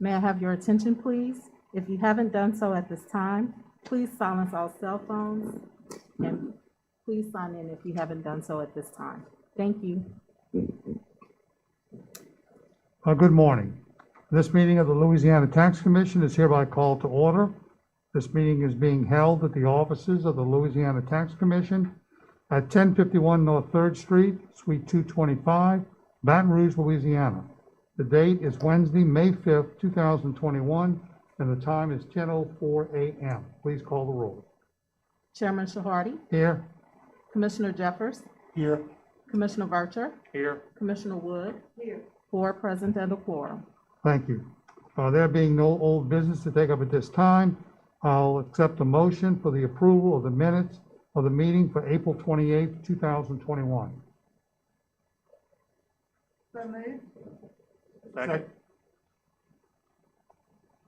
May I have your attention, please? If you haven't done so at this time, please silence all cell phones and please sign in if you haven't done so at this time. Thank you. Good morning. This meeting of the Louisiana Tax Commission is hereby called to order. This meeting is being held at the offices of the Louisiana Tax Commission at 1051 North 3rd Street, Suite 225, Baton Rouge, Louisiana. The date is Wednesday, May 5th, 2021, and the time is 10:04 a.m. Please call the roll. Chairman Shahardi, Here. Commissioner Jeffers, Here. Commissioner Vercher, Here. Commissioner Wood. Here. 4 present and a quorum. Thank you. There being no old business to take up at this time, I'll accept a motion for the approval of the minutes of the meeting for April 28th, 2021. So moved. Second.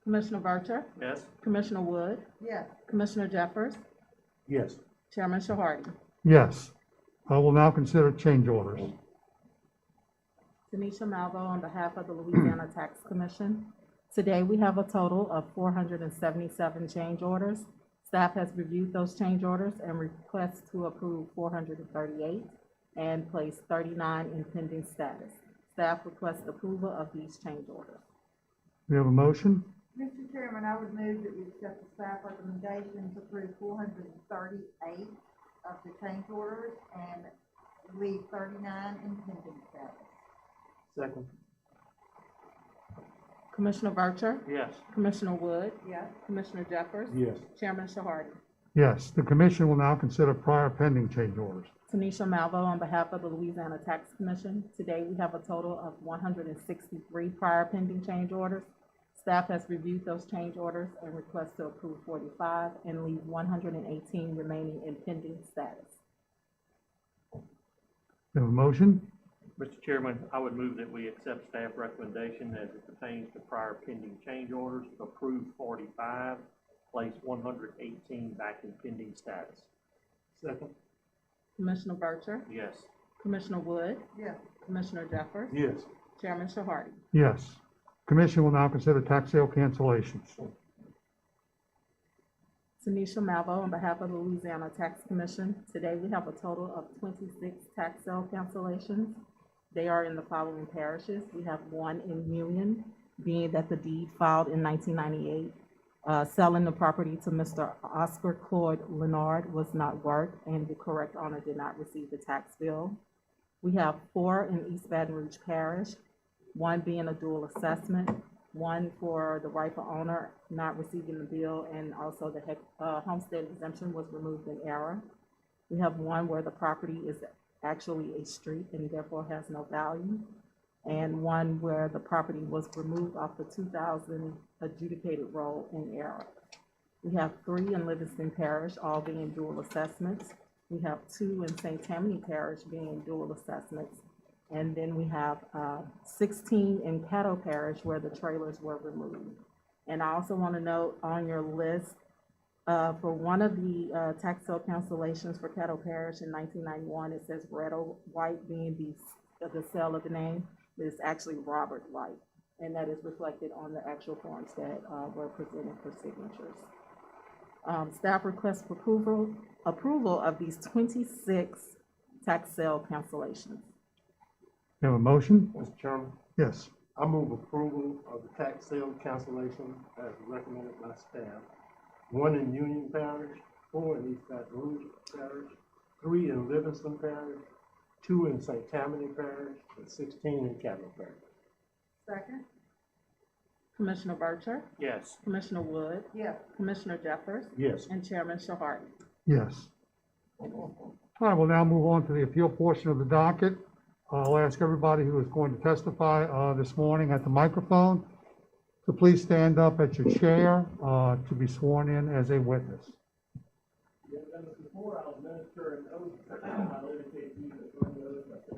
Commissioner Vercher, Yes. Commissioner Wood, Yes. Commissioner Jeffers, Yes. Chairman Shahardi. Yes. I will now consider change orders. Tanisha Malvo on behalf of the Louisiana Tax Commission. Today, we have a total of 477 change orders. Staff has reviewed those change orders and requests to approve 438 and place 39 in pending status. Staff requests approval of these change orders. We have a motion. Mr. Chairman, I would move that we accept the staff recommendation to approve 438 of the change orders and leave 39 in pending status. Second. Commissioner Vercher, Yes. Commissioner Wood, Yes. Commissioner Jeffers, Yes. Chairman Shahardi. Yes. The commission will now consider prior pending change orders. Tanisha Malvo on behalf of the Louisiana Tax Commission. Today, we have a total of 163 prior pending change orders. Staff has reviewed those change orders and requests to approve 45 and leave 118 remaining in pending status. We have a motion. Mr. Chairman, I would move that we accept staff recommendation as it pertains to prior pending change orders, approve 45, place 118 back in pending status. Second. Commissioner Vercher, Yes. Commissioner Wood, Yes. Commissioner Jeffers, Yes. Chairman Shahardi. Yes. Commission will now consider tax sale cancellations. Tanisha Malvo on behalf of the Louisiana Tax Commission. Today, we have a total of 26 tax sale cancellations. They are in the following parishes. We have one in Union, being that the deed filed in 1998, selling the property to Mr. Oscar Claude Leonard was not worked, and the correct owner did not receive the tax bill. We have 4 in East Baton Rouge Parish, one being a dual assessment, one for the rightful owner not receiving the bill, and also the homestead exemption was removed in error. We have one where the property is actually a street and therefore has no value, and one where the property was removed off the 2000 adjudicated roll in error. We have 3 in Livingston Parish, all being dual assessments. We have 2 in St. Tammany Parish being dual assessments. And then we have 16 in Caddo Parish where the trailers were removed. And I also want to note on your list, for one of the tax sale cancellations for Caddo Parish in 1991, it says Redo White being the sale of the name. It's actually Robert White, and that is reflected on the actual forms that were presented for signatures. Staff requests for approval of these 26 tax sale cancellations. You have a motion? Mr. Chairman, Yes. I move approval of the tax sale cancellation as recommended by staff. 1 in Union Parish, 4 in East Baton Rouge Parish, 3 in Livingston Parish, 2 in St. Tammany Parish, and 16 in Caddo Parish. Second. Commissioner Vercher, Yes. Commissioner Wood, Yes. Commissioner Jeffers, Yes. and Chairman Shahardi. Yes. All right, we'll now move on to the appeal portion of the docket. I'll ask everybody who is going to testify this morning at the microphone to please stand up at your chair to be sworn in as a witness. Before I'll administer an oath, I'll indicate you that one oath I say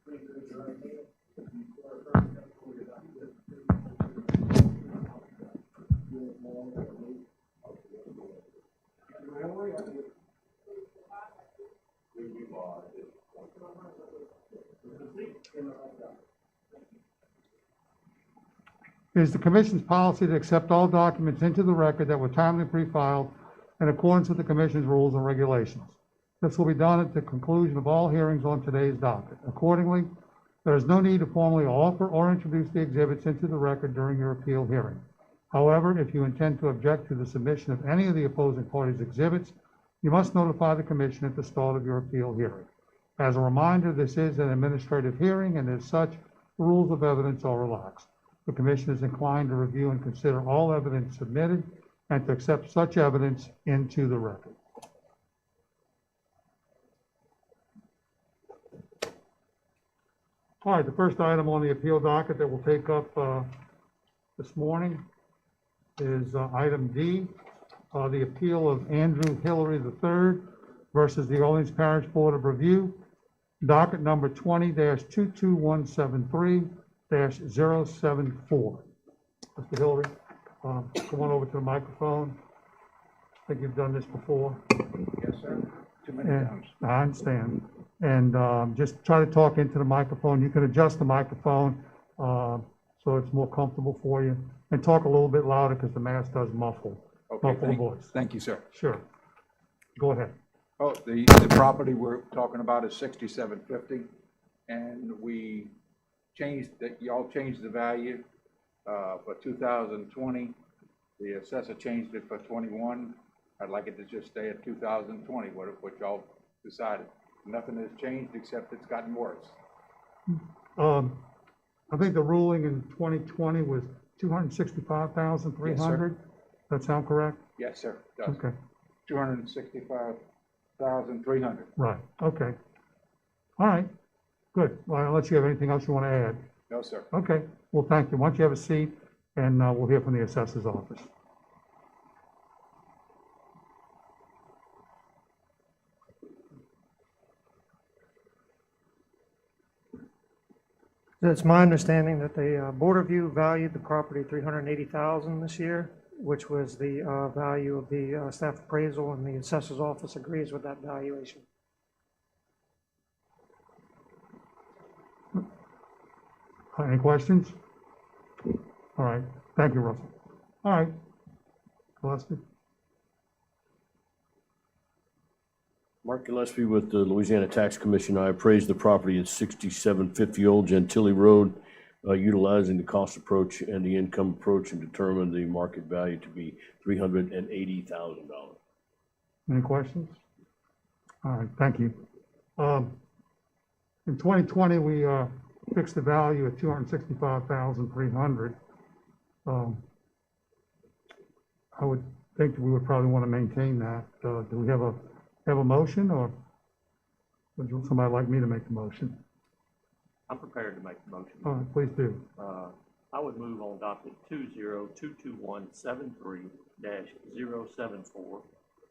please raise your right hand. You swear firm testimony that you will It is the Commission's policy to accept all documents into the record that were timely pre-filed in accordance with the Commission's rules and regulations. This will be done at the conclusion of all hearings on today's docket. Accordingly, there is no need to formally offer or introduce the exhibits into the record during your appeal hearing. However, if you intend to object to the submission of any of the opposing parties' exhibits, you must notify the Commission at the start of your appeal hearing. As a reminder, this is an administrative hearing, and as such, rules of evidence are relaxed. The Commission is inclined to review and consider all evidence submitted and to accept such evidence into the record. All right, the first item on the appeal docket that we'll take up this morning is item D, the appeal of Andrew Hillary III versus the Orleans Parish Board of Review, docket number 20-22173-074. Mr. Hillary, come on over to the microphone. I think you've done this before. Yes, sir. Too many And times. I understand. And just try to talk into the microphone. You can adjust the microphone so it's more comfortable for you. And talk a little bit louder because the mask does muffle the voice. Thank you, sir. Sure. Go ahead. Oh, the property we're talking about is 6750, and we changed, y'all changed the value for 2020. The assessor changed it for 21. I'd like it to just stay at 2020, what y'all decided. Nothing has changed except it's gotten worse. I think the ruling in 2020 was 265,300. That sound correct? Yes, sir, it does. Okay, 265,300. right, okay. All right, good. Well, unless you have anything else you want to add. No, sir. Okay, well, thank you. Why don't you have a seat, and we'll hear from the assessor's office. It's my understanding that the Board of Review valued the property at $380,000 this year, which was the value of the staff appraisal, and the assessor's office agrees with that valuation. Any questions? All right, thank you, Russell. All right, Gillespie? Mark Gillespie with the Louisiana Tax Commission. I appraised the property at 6750 Old Gentilly Road, utilizing the cost approach and the income approach, and determined the market value to be $380,000. Any questions? All right, thank you. In 2020, we fixed the value at 265,300. I would think that we would probably want to maintain that. Do we have a motion, or would somebody like me to make the motion? I'm prepared to make the motion. All right, please do. I would move on docket 20-22173-074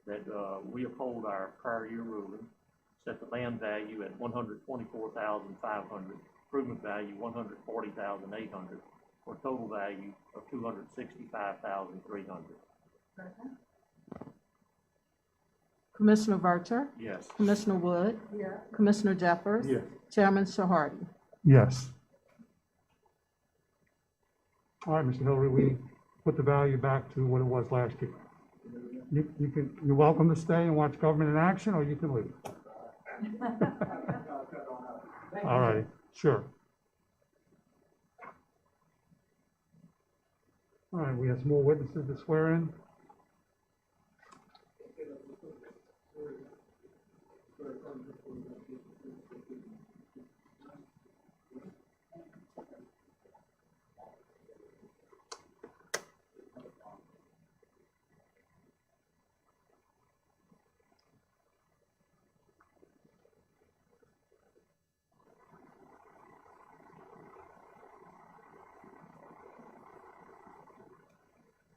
that we uphold our prior year ruling, set the land value at $124,500, improvement value $140,800, for a total value of $265,300. Commissioner Vercher, Yes. Commissioner Wood, Yes. Commissioner Jeffers. Yes. Chairman Shahardy. Yes. All right, Mr. Hillary, we put the value back to what it was last year. You're welcome to stay and watch government in action, or you can leave. All right, sure. All right, we have some more witnesses to swear in.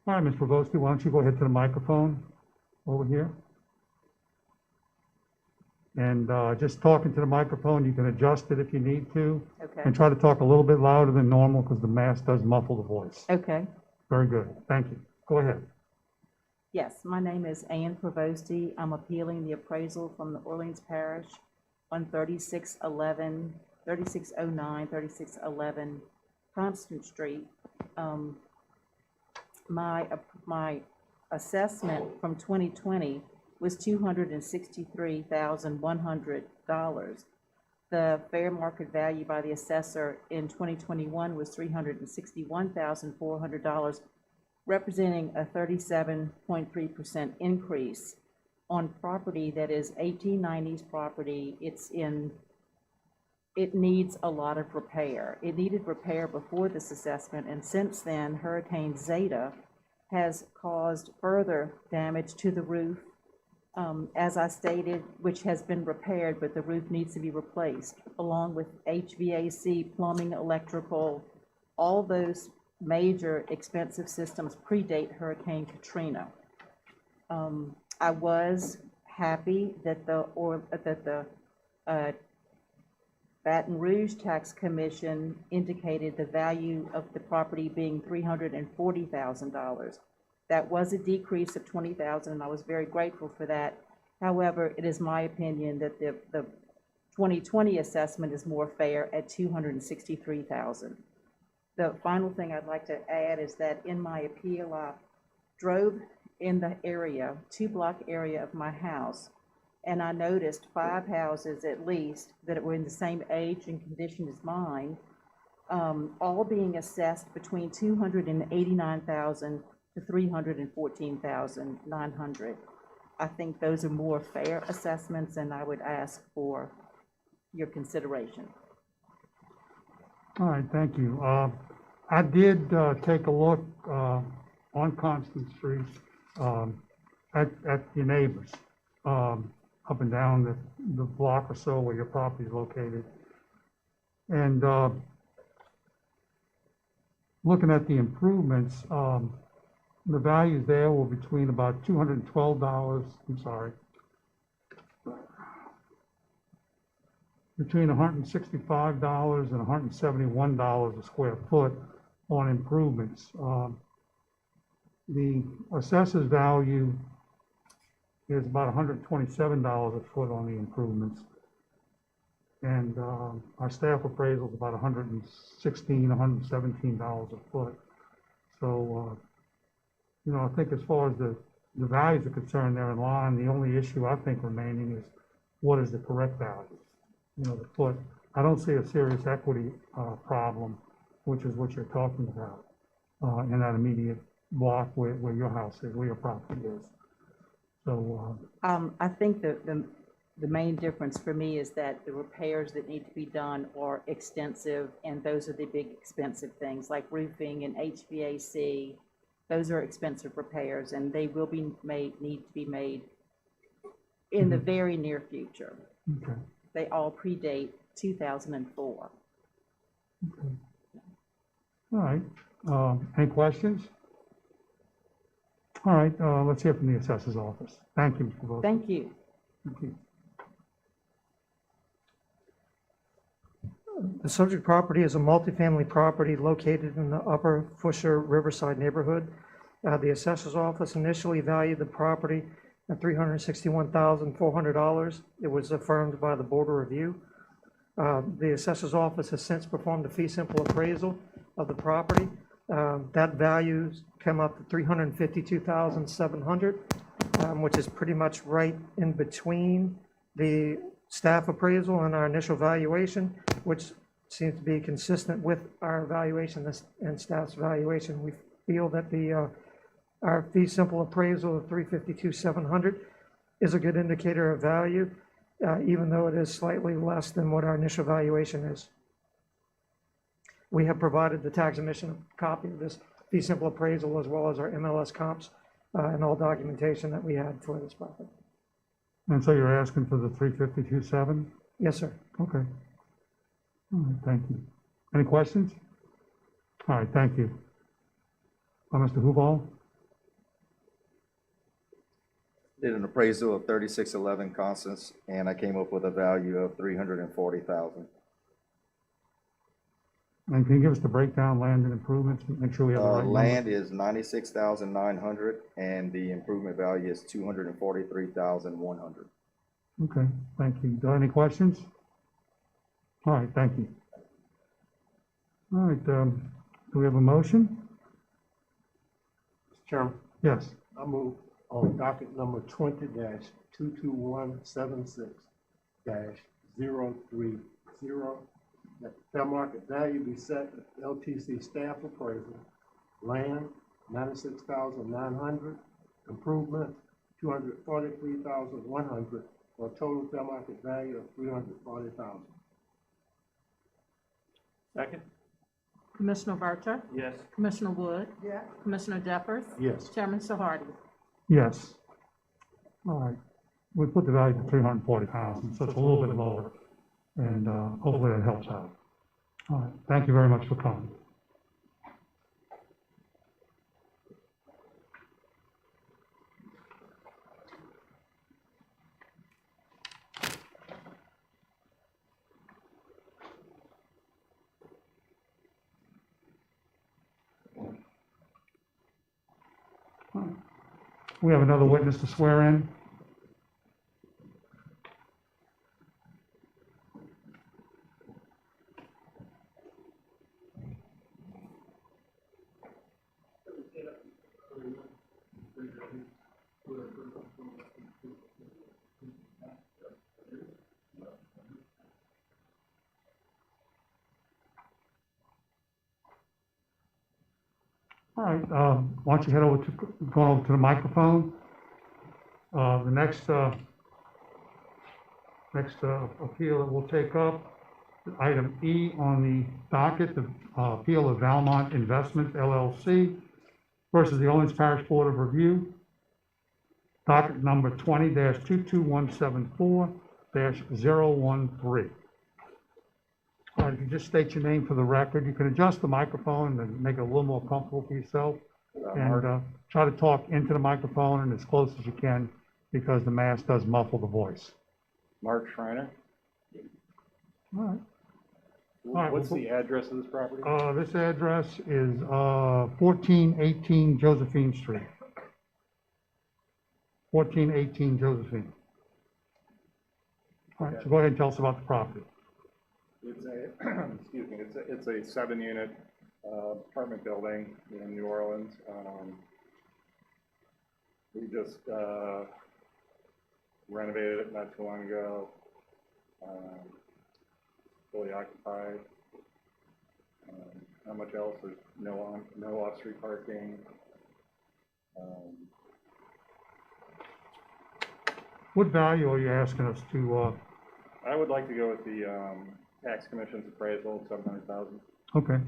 All right, Ms. Provosti, why don't you go ahead to the microphone over here? And just talking to the microphone, you can adjust it if you need to. Okay. And try to talk a little bit louder than normal because the mask does muffle the voice. Okay. Very good, thank you. Go ahead. Yes, my name is Ann Provosti. I'm appealing the appraisal from the Orleans Parish on 3609, 3611 Constant Street, my assessment from 2020 was $263,100. The fair market value by the assessor in 2021 was $361,400, representing a 37.3% increase on property that is 1890s property. It needs a lot of repair. It needed repair before this assessment, and since then, Hurricane Zeta has caused further damage to the roof, as I stated, which has been repaired, but the roof needs to be replaced, along with HVAC, plumbing, electrical. All those major expensive systems predate Hurricane Katrina. I was happy that the Baton Rouge Tax Commission indicated the value of the property being $340,000. That was a decrease of $20,000, and I was very grateful for that. However, it is my opinion that the 2020 assessment is more fair at $263,000. The final thing I'd like to add is that in my appeal, I drove in the area, 2-block area of my house, and I noticed 5 houses at least that were in the same age and condition as mine, all being assessed between $289,000 to $314,900. I think those are more fair assessments, and I would ask for your consideration. All right, thank you. I did take a look on Constant Street at your neighbors up and down the block or so where your property is located. And looking at the improvements, the values there were between about $212, between $165 and $171 a square foot on improvements. The assessor's value is about $127 a foot on the improvements. And our staff appraisal is about $117 a foot. So, you know, I think as far as the values are concerned, they're in line. The only issue I think remaining is what is the correct value? You know, the foot. I don't see a serious equity problem, which is what you're talking about in that immediate block where your house is, where your property is. So I think the main difference for me is that the repairs that need to be done are extensive, and those are the big expensive things like roofing and HVAC. Those are expensive repairs, and they will be need to be made in the very near future. okay. They all predate 2004. Okay. All right. Any questions? All right, let's hear from the assessor's office. Thank you, Mr. Wilson. Thank you. Thank you. The subject property is a multifamily property located in the Upper Fusher Riverside neighborhood. The assessor's office initially valued the property at $361,400. It was affirmed by the Board of Review. The assessor's office has since performed a fee simple appraisal of the property. That value come up to $352,700, which is pretty much right in between the staff appraisal and our initial valuation, which seems to be consistent with our evaluation and staff's valuation. We feel that our fee simple appraisal of $352,700 is a good indicator of value, even though it is slightly less than what our initial valuation is. We have provided the tax commission a copy of this fee simple appraisal as well as our MLS comps and all documentation that we had for this property. And so you're asking for the 352.7? Yes, sir. Okay. All right, thank you. Any questions? All right, thank you. Mr. Huval? Did an appraisal of 3611 Constance, and I came up with a value of $340,000. And can you give us the breakdown, land and improvements, make sure we have the right number? Land is $96,900, and the improvement value is $243,100. Okay, thank you. Do you have any questions? All right, thank you. All right, do we have a motion? Mr. Chairman, Yes. I move on docket number 20-22176-030, that the fair market value be set at LTC staff appraisal, land, 96,900, improvement, 243,100, for a total fair market value of 340,000. Second? Commissioner Vercher, Yes. Commissioner Wood, Yes. Commissioner Jeffers, Yes. Chairman Shahardy. Yes. All right, we put the value to 340,000, so it's a little bit lower, and hopefully that helps out. All right, thank you very much for coming. We have another witness to swear in. All right, why don't you head over to, go over to the microphone? The next appeal that we'll take up, item E on the docket, the appeal of Valmont Investments LLC versus the Owens Parish Board of Review, docket number 20-22174-013. All right, if you just state your name for the record, you can adjust the microphone and make it a little more comfortable for yourself. And try to talk into the microphone and as close as you can, because the mask does muffle the voice. Mark Schreiner. All right. right, What's well, the address of this property? This address is 1418 Josephine Street. 1418 Josephine. All right, so go ahead and tell us about the property. It's a, excuse me, it's a 7-unit apartment building in New Orleans. We just renovated it not too long ago. Fully occupied. Not much else. There's no off-street parking. What value are you asking us to, I would like to go with the tax commission's appraisal, 700,000. okay.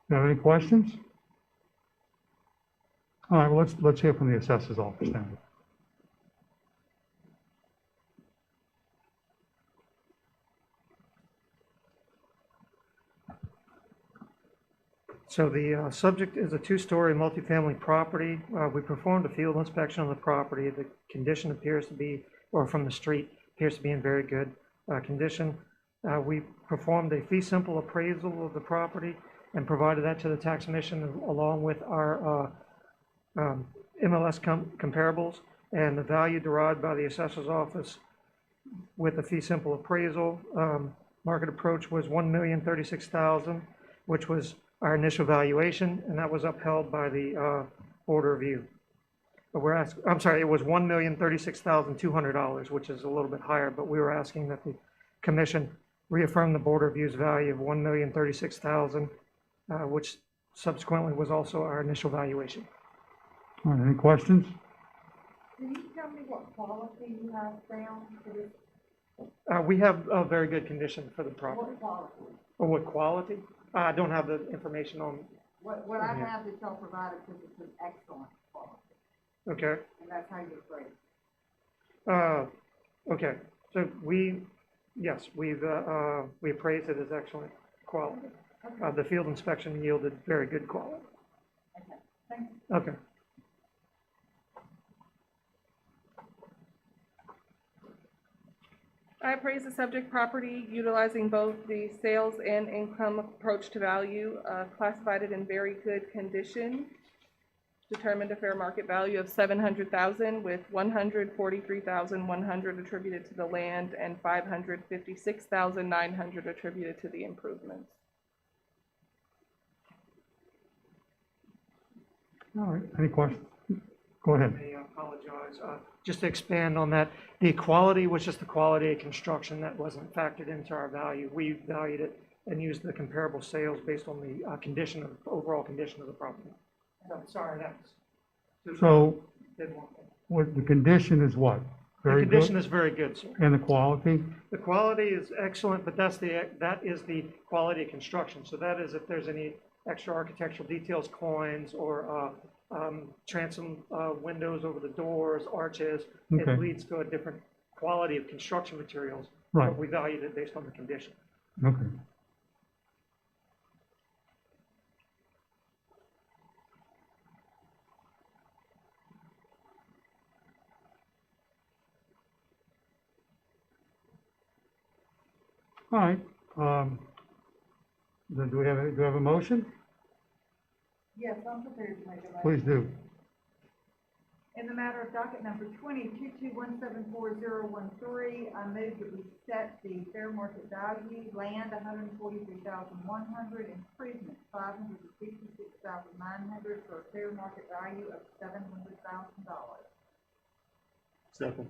You have any questions? All right, well, let's hear from the assessor's office then. So the subject is a two-story multifamily property. We performed a field inspection on the property. The condition appears to be, or from the street, appears to be in very good condition. We performed a fee simple appraisal of the property and provided that to the tax commission along with our MLS comparables, and the value derived by the assessor's office with the fee simple appraisal. Market approach was $1,036,000, which was our initial valuation, and that was upheld by the board of review. But we're asking, I'm sorry, it was $1,036,200, which is a little bit higher, but we were asking that the commission reaffirm the board of review's value of $1,036,000, which subsequently was also our initial valuation. All right, any questions? Can you tell me what quality you have found for this? We have a very good condition for the property. What quality? Or what quality? I don't have the information on, What I Yeah. have that y'all provided says it's an excellent quality, okay. and that's how you grade. Okay, so yes, we appraised it as excellent quality. The field inspection yielded very good quality. Okay, thank you. Okay. I appraised the subject property utilizing both the sales and income approach to value, classified it in very good condition. determined a fair market value of $700,000, with $143,100 attributed to the land and $556,900 attributed to the improvements. All right, any questions? Go ahead. I apologize. Just to expand on that, the quality was just the quality of construction that wasn't factored into our value. We valued it and used the comparable sales based on the overall condition of the property. Sorry, that's. So, Did one thing. what, the condition is what? The Very condition good? is very good, sir. And the quality? The quality is excellent, but that is the quality of construction. So that is if there's any extra architectural details, coins, or transom windows over the doors, arches, Okay. it leads to a different quality of construction materials. Right. But we valued it based on the condition. Okay. All right, then do we have a motion? Yes, I'm prepared to make a motion. Please do. In the matter of docket number 20-22174013, I move that we set the fair market value, land $143,100, improvement $556,900, for a fair market value of $700,000. Second.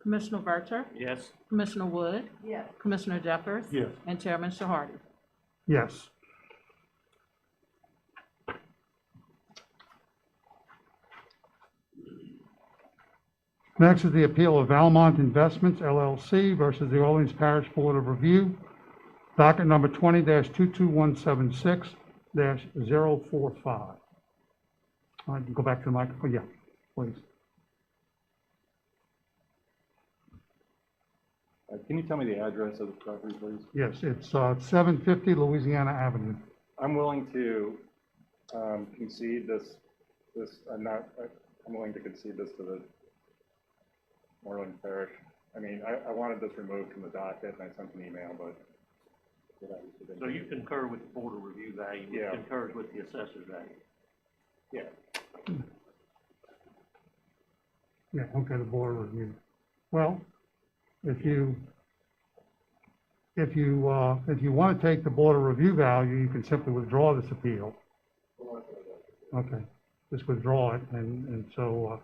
Commissioner Vercher, Yes. Commissioner Wood, Yes. Commissioner Jeffers. Yes. And Chairman Shahardy. Yes. Next is the appeal of Valmont Investments LLC versus the Orleans Parish Board of Review, docket number 20-22176-045. All right, go back to the microphone, yeah, please. Can you tell me the address of the property, please? Yes, it's 750 Louisiana Avenue. I'm willing to concede this, I'm willing to concede this to the Orleans Parish. I mean, I wanted this removed from the docket, and I sent an email, but it obviously didn't. So you concur with the Board of Review value? Yeah. Concurs with the assessor's value? Yeah. Yeah, okay, the board review. Well, if you want to take the board of review value, you can simply withdraw this appeal. Okay, just withdraw it, and so,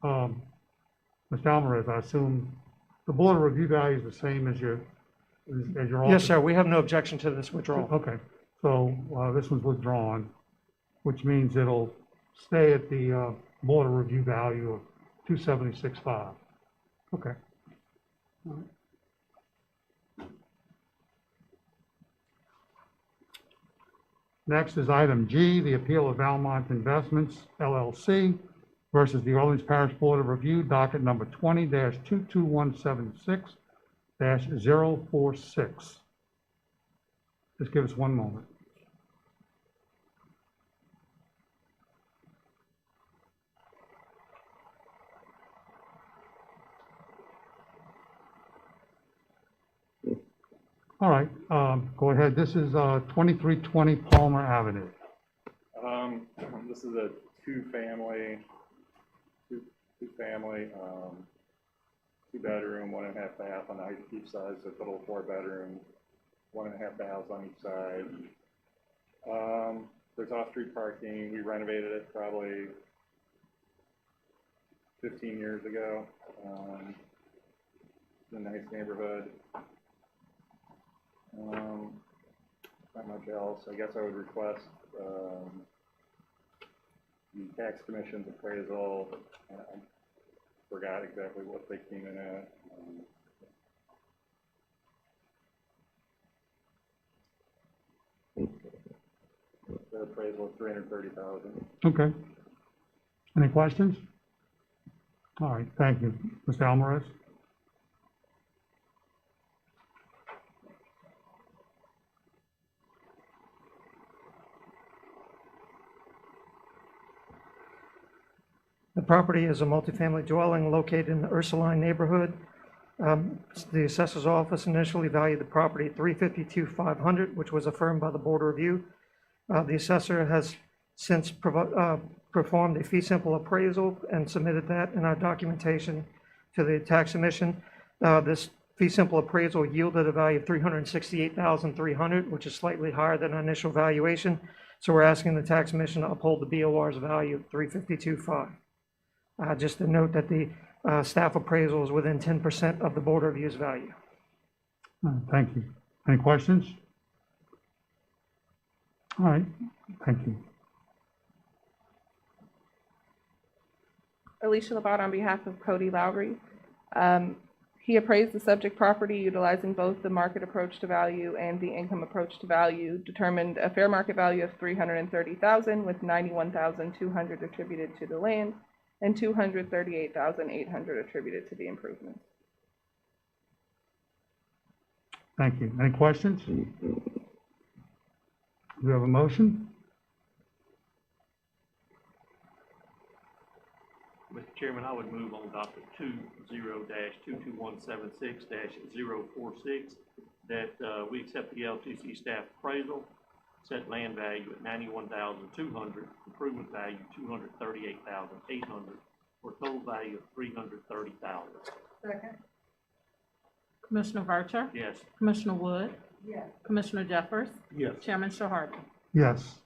Mr. Alvarez, I assume the board of review value is the same as your office? Yes, sir. We have no objection to this withdrawal. Okay, so, this one's withdrawn, which means it'll stay at the, board of review value of 276.5. Okay. All right. Next is item G, the appeal of Valmont Investments LLC versus the Orleans Parish Board of Review, docket number 20-22176-046. Just give us one moment. All right, go ahead. This is 2320 Palmer Avenue. This is a two-family, two-bedroom, 1.5 bath on each side, so total 4 bedrooms, 1.5 baths on each side. There's off-street parking. We renovated it probably 15 years ago. It's a nice neighborhood. Not much else. I guess I would request the tax commission's appraisal. I forgot exactly what they came in at. The appraisal of $330,000. Okay. Any questions? All right, thank you. Mr. Alvarez? The property is a multifamily dwelling located in the Ursuline neighborhood. The assessor's office initially valued the property at $352,500, which was affirmed by the Board of Review. The assessor has since performed a fee simple appraisal and submitted that in our documentation to the tax commission. This fee simple appraisal yielded a value of $368,300, which is slightly higher than our initial valuation. So we're asking the tax commission to uphold the BOR's value of $352,500. Just to note that the staff appraisal is within 10% of the board review's value. Thank you. Any questions? All right, thank you. Alicia Labatt on behalf of Cody Lowry. He appraised the subject property utilizing both the market approach to value and the income approach to value, determined a fair market value of $330,000 with $91,200 attributed to the land and $238,800 attributed to the improvements. Thank you. Any questions? Do we have a motion? Mr. Chairman, I would move on docket 20-22176-046 that we accept the LTC staff appraisal, set land value at $91,200, improvement value $238,800, for a total value of $330,000. Second. Commissioner Vercher? Yes. Commissioner Wood? Yes. Commissioner Jeffers? Yes. Chairman Shaharda? Yes.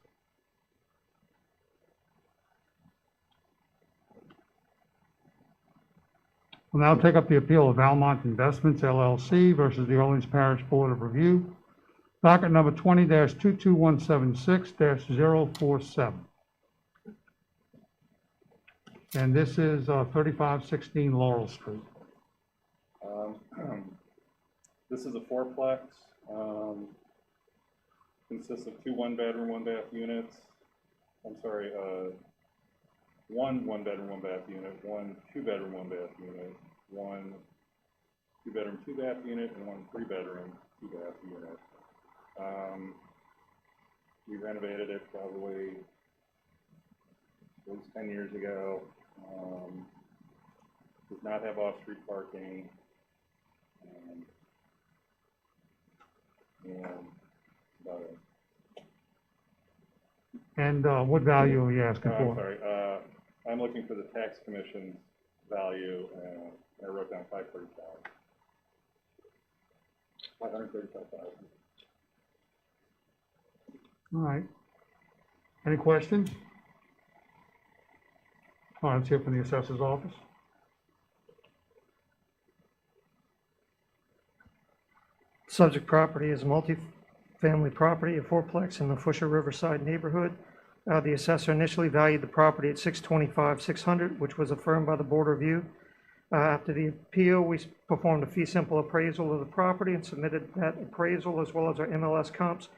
We'll now take up the appeal of Valmont Investments LLC versus the Orleans Parish Board of Review, docket number 20-22176-047. And this is 3516 Laurel Street. This is a fourplex, consists of 2 one-bedroom, 1-bath units. I'm sorry, one one-bedroom, 1-bath unit, 1 2-bedroom, 1-bath unit, 1 2-bedroom, 2-bath unit, and 1 3-bedroom, 2-bath unit. We renovated it probably at least 10 years ago. Does not have off-street parking. And about it. And what value are you asking I'm for? sorry, I'm looking for the tax commission's value, and I wrote down $535,000. All right. Any questions? All right, let's hear from the assessor's office. Subject property is a multi-family property, a fourplex in the Fusher Riverside neighborhood. The assessor initially valued the property at $625,600, which was affirmed by the board review. After the appeal, we performed a fee simple appraisal of the property and submitted that appraisal as well as our MLS comps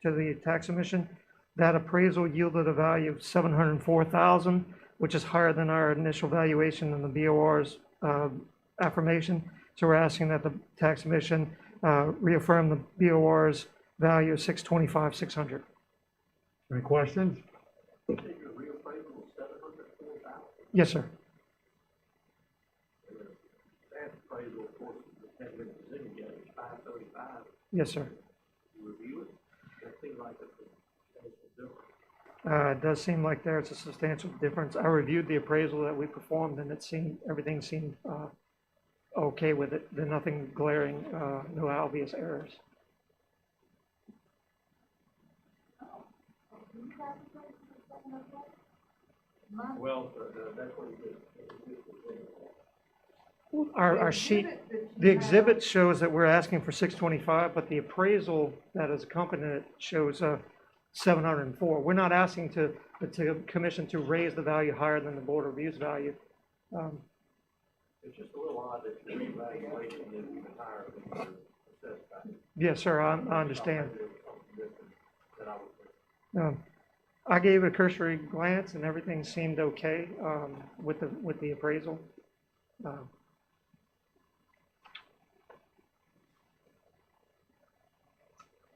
to the tax commission. That appraisal yielded a value of $704,000, which is higher than our initial valuation and the BOR's affirmation. So we're asking that the tax commission reaffirm the BOR's value of $625,600. Any questions? Yes, sir. Yes, sir. It does seem like there's a substantial difference. I reviewed the appraisal that we performed, and everything seemed okay with it. There's nothing glaring, no obvious errors. Well, that's what he did. Our sheet, the exhibit shows that we're asking for 625, but the appraisal that is accompanying it shows 704. We're not asking the commission to raise the value higher than the board review's value. It's just a little odd that the revaluation is even higher than the assessed value. Yes, sir, I understand. I gave a cursory glance and everything seemed okay with the appraisal.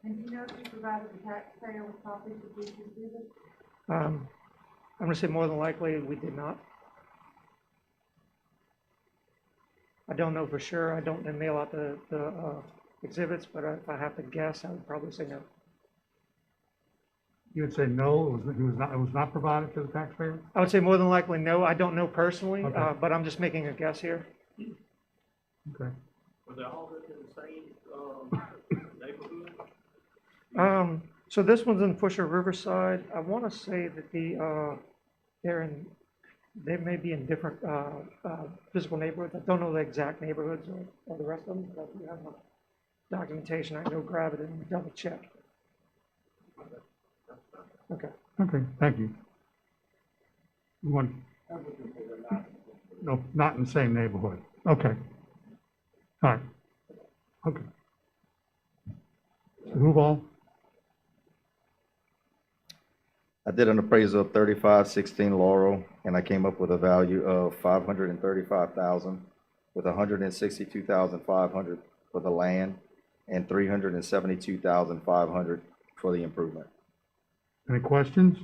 And do you know if you provided the taxpayer with copies of these exhibits? I'm going to say more than likely we did not. I don't know for sure. I don't mail out the exhibits, but if I have to guess, I would probably say no. You would say no, it was not provided to the taxpayer? I would say more than likely no. I don't know personally, Okay. but I'm just making a guess here. Okay. Were they all in the same, neighborhood? So this one's in Pusher Riverside. I want to say that they may be in different, physical neighborhoods. I don't know the exact neighborhoods or the rest of them, but if you have enough documentation, I can go grab it and double check. Okay. Okay, thank you. You want? No, not in the same neighborhood. Okay. All right. Okay. So Huvall? I did an appraisal of 3516 Laurel, and I came up with a value of 535,000, with 162,500 for the land and 372,500 for the improvement. Any questions?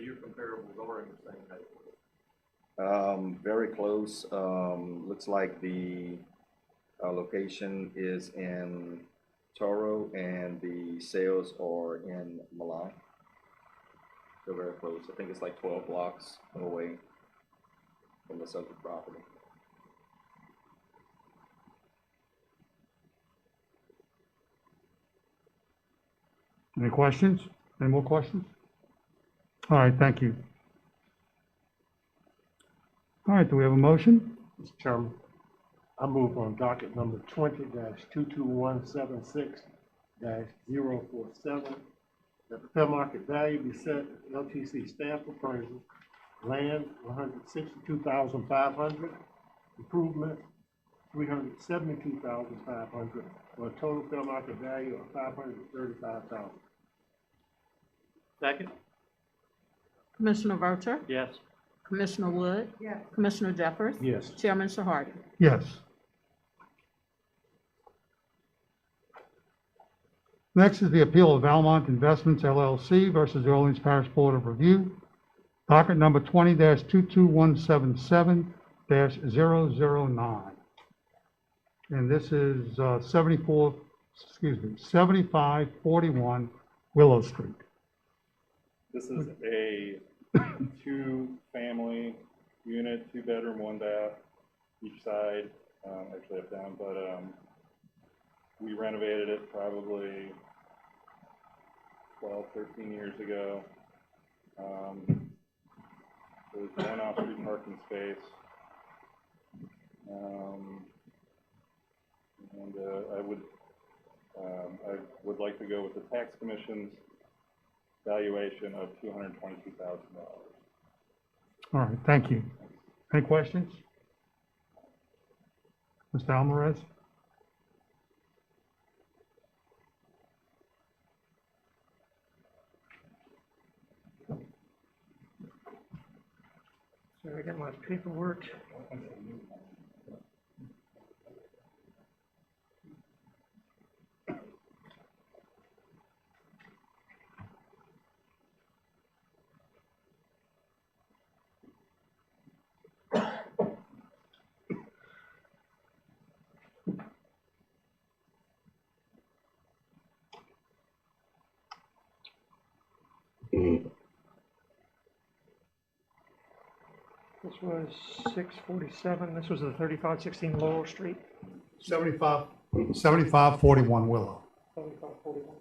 Your comparables are in the same neighborhood. Very close. Looks like the location is in Toro and the sales are in Milan. They're very close. I think it's like 12 blocks away from the subject property. Any questions? Any more questions? All right, thank you. All right, do we have a motion? Mr. Chairman, I move on docket number 20-22176-047, that the fair market value be set at LTC staff appraisal, land 162,500, improvement 372,500, for a total fair market value of 535,000. Second? Commissioner Vercher, Yes. Commissioner Wood, Yes. Commissioner Jeffers, Yes. Chairman Shahardi. Yes. Next is the appeal of Valmont Investments LLC versus the Orleans Parish Board of Review. Docket number 20-22177-009. And this is 7541 Willow Street. This is a two-family unit, 2-bedroom, 1 bath, each side, actually up down, but, we renovated it probably 12, 13 years ago. There's one off-street parking space. And I would like to go with the tax commission's valuation of $222,000. All right, thank you. Any questions? Mr. Alvarez? So I got my paperwork. This was 647. This was the 3516 Laurel Street. 7541 Willow. 7541.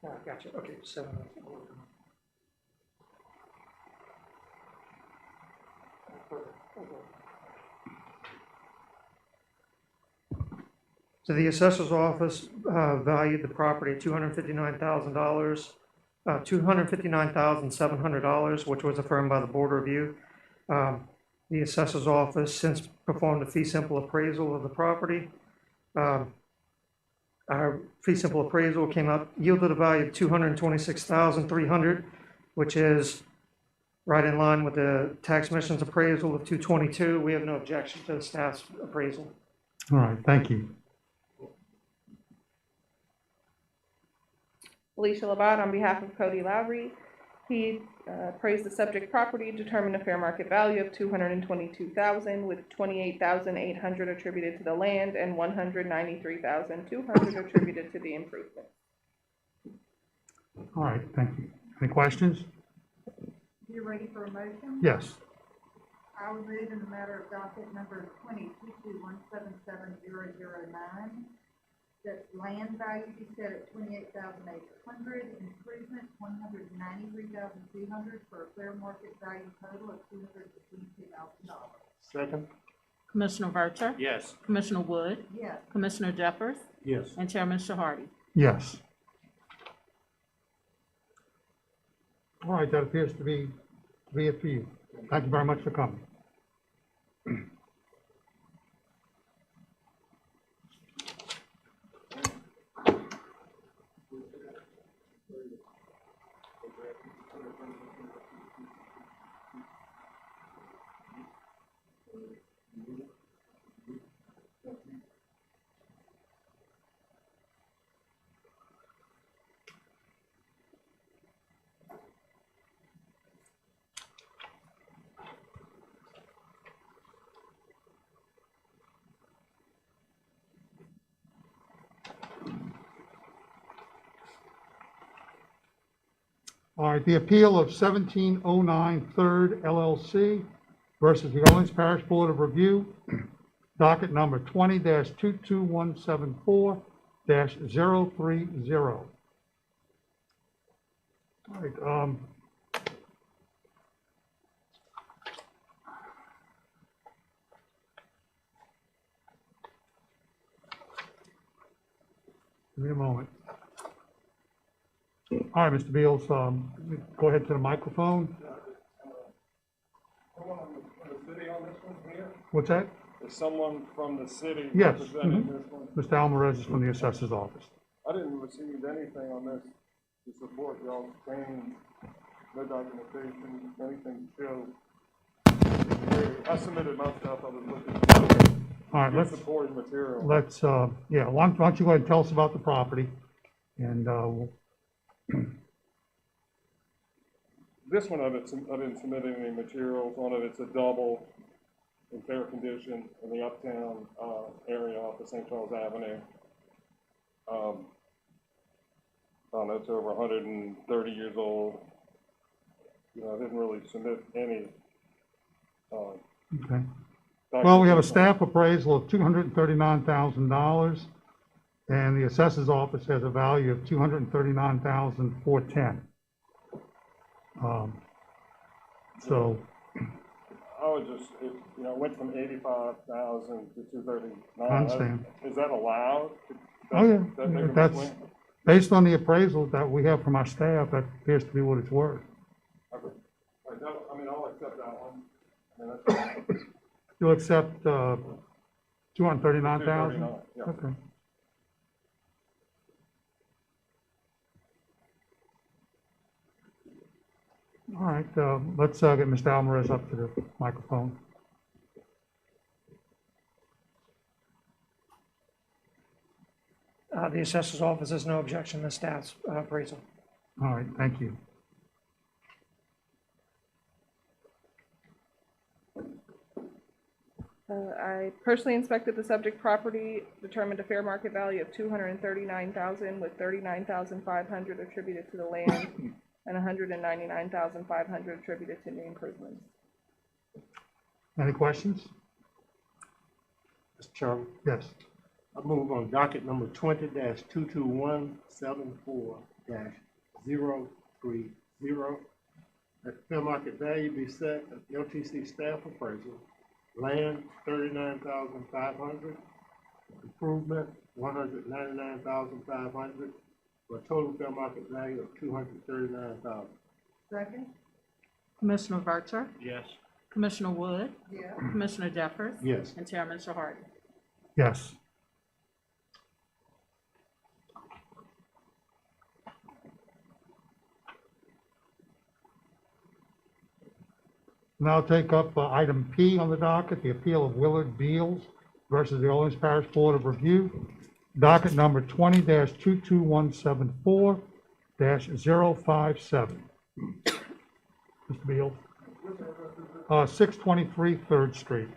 Ah, gotcha. Okay, 7. So the assessor's office valued the property at $259,000, $259,700, which was affirmed by the board review. The assessor's office since performed a fee simple appraisal of the property. Our fee simple appraisal came out, yielded a value of $226,300, which is right in line with the tax commission's appraisal of $222. We have no objection to the staff's appraisal. All right, thank you. Alicia Labat on behalf of Cody Lowry. He appraised the subject property, determined a fair market value of $222,000 with $28,800 attributed to the land and $193,200 attributed to the improvement. All right, thank you. Any questions? You ready for a motion? Yes. I would move in the matter of docket number 2022177009, that land value be set at $28,800, improvement $193,200 for a fair market value total of $222,000. Second? Commissioner Vercher, Yes. Commissioner Wood, Yes. Commissioner Jeffers, Yes. and Chairman Shahardy. Yes. All right, that appears to be it for you. Thank you very much for coming. All right, the appeal of 1709 Third LLC versus the Orleans Parish Board of Review, docket number 20-22174-030. All right, give me a moment. All right, Mr. Beals, go ahead to the microphone. Someone from the city on this one here? What's that? Is someone from the city Yes, representing this one? Mr. Alvarez is from the assessor's office. I didn't receive anything on this to support y'all's claim, no documentation, anything to show. I submitted my stuff, I was looking All right, for let's, supporting material. why don't you go ahead and tell us about the property? And, This one, I didn't submit any materials on it. It's a double in fair condition in the uptown, area off of St. Charles Avenue. I don't know, it's over 130 years old. You know, I didn't really submit any, okay. Well, we have a staff appraisal of $239,000, and the assessor's office has a value of $239,410. So, I would just, it went from 85,000 to 239. I understand. Is that allowed? Oh, yeah, That make a that's, swing? based on the appraisal that we have from our staff, that appears to be what it's worth. Okay. All right, I mean, I'll accept that one. I mean, that's fine. You'll accept, 239,000? 239, yeah. Okay. All right, let's get Mr. Alvarez up to the microphone. The assessor's office has no objection to staff's appraisal. All right, thank you. I personally inspected the subject property, determined a fair market value of $239,000 with $39,500 attributed to the land and $199,500 attributed to the improvements. Any questions? Mr. Chairman, Yes. I move on docket number 20-22174-030, that the fair market value be set at LTC staff appraisal, land $39,500, improvement $199,500, for a total fair market value of $239,000. Second? Commissioner Vercher, Yes. Commissioner Wood, Yes. Commissioner Jeffers, Yes. and Chairman Shahardy. Yes. Now take up item P on the docket, the appeal of Willard Beals versus the Orleans Parish Board of Review, docket number 20-22174-057. Mr. Beal? 623 Third Street.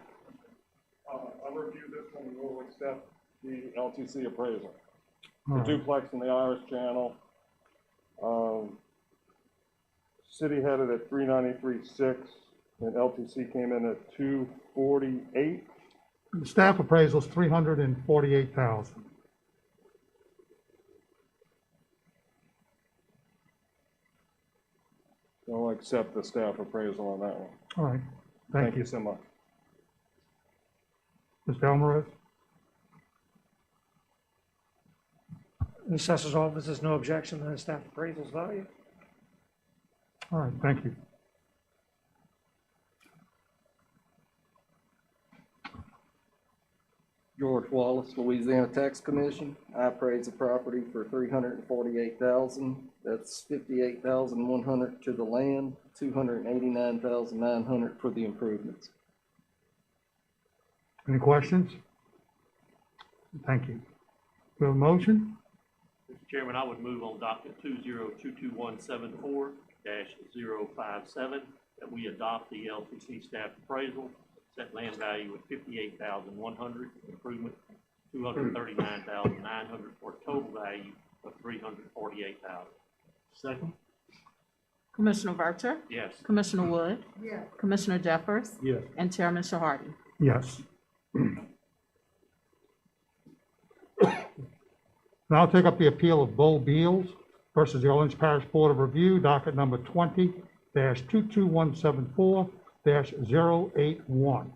I reviewed this one, and we'll accept the LTC appraisal. All The right. duplex in the Irish Channel. City had it at 393.6, and LTC came in at 248. The staff appraisal is 348,000. I'll accept the staff appraisal on that one. All right, thank you. so much. Mr. Alvarez? The assessor's office has no objection to the staff appraisal's value. All right, thank you. George Wallace, Louisiana Tax Commission. I appraised the property for $348,000. That's $58,100 to the land, $289,900 for the improvements. Any questions? Thank you. We have a motion? Mr. Chairman, I would move on docket 2022174-057 that we adopt the LTC staff appraisal, set land value at $58,100, improvement $239,900 for a total value of $348,000. Second? Commissioner Vercher, Yes. Commissioner Wood, Yes. Commissioner Jeffers, Yes. and Chairman Shahardi. Yes. Now I'll take up the appeal of Bo Beals versus the Orange Parish Board of Review, docket number 20-22174-081.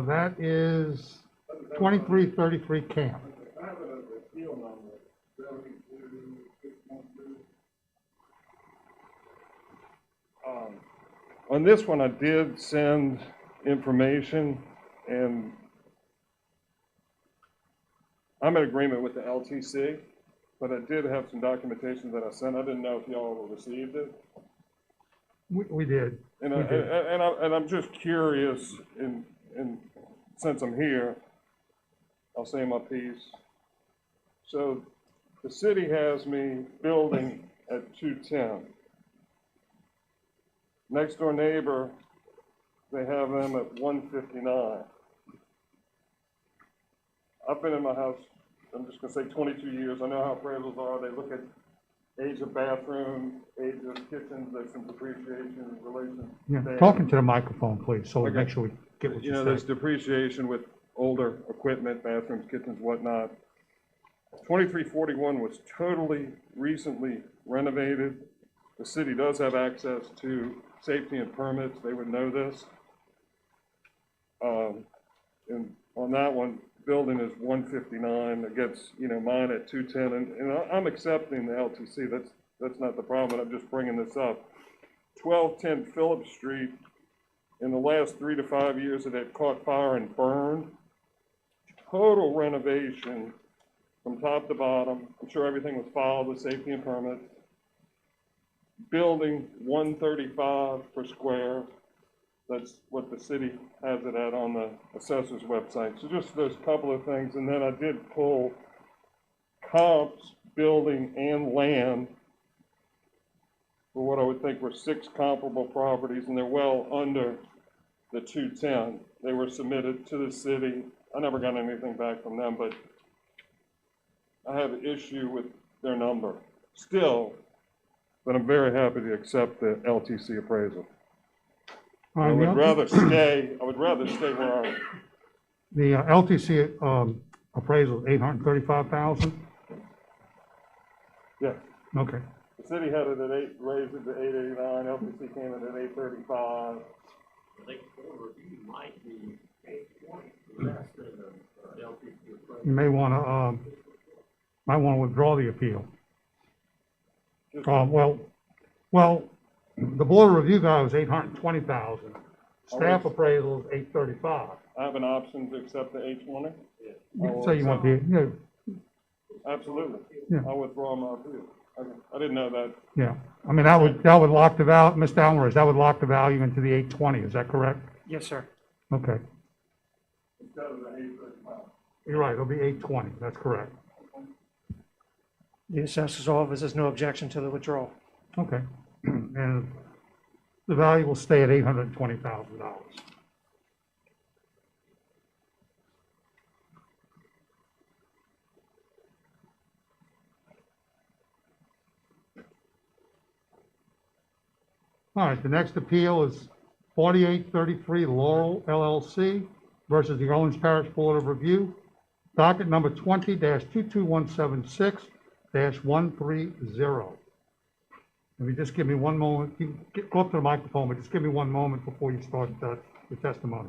That is 2333 Camp. I have an appeal number, 72612. On this one, I did send information, and I'm in agreement with the LTC, but I did have some documentation that I sent. I didn't know if y'all received it. We did. And We did. I'm just curious, and since I'm here, I'll say my piece. So the city has me building at 210. Next door neighbor, they have them at 159. I've been in my house, I'm just gonna say 22 years. I know how appraisals are. They look at age of bathroom, age of kitchens, there's some depreciation in relation. Yeah, there. talking to the microphone, please, so we Okay. make sure we get what You you know, there's say. depreciation with older equipment, bathrooms, kitchens, whatnot. 2341 was totally recently renovated. The city does have access to safety and permits. They would know this. And on that one, building is 159. It gets, mine at 210. And I'm accepting the LTC. That's not the problem, but I'm just bringing this up. 1210 Phillips Street, in the last 3 to 5 years, it had caught fire and burned. Total renovation from top to bottom. I'm sure everything was filed with safety and permits. Building 135 per square. That's what the city has it at on the assessor's website. So just those couple of things. And then I did pull comps, building and land for what I would think were 6 comparable properties, and they're well under the 210. They were submitted to the city. I never got anything back from them, but I have an issue with their number still, but I'm very happy to accept the LTC appraisal. All I right, would rather stay where I am. The LTC appraisal is 835,000? Yeah, Okay. the city had it at raised it to 889, LTC came in at 835. I think board review might be 820, less than the LTC appraisal. You may want to withdraw the appeal. Just- Well, the board of review guy was 820,000. Staff appraisal is 835. I have an option to accept the 820? You can say you want the, Absolutely. Yeah. I'll withdraw my appeal. I didn't know that. yeah. I mean, that would lock the value, Mr. Alvarez, that would lock the value into the 820, is that correct? Yes, sir. Okay. Instead of the 835. You're right, it'll be 820, that's correct. The assessor's office has no objection to the withdrawal. Okay. And the value will stay at $820,000. All right, the next appeal is 4833 Laurel LLC versus the Owens Parish Board of Review, docket number 20-22176-130. Let me just give me one moment. You can go up to the microphone, but just give me one moment before you start the testimony.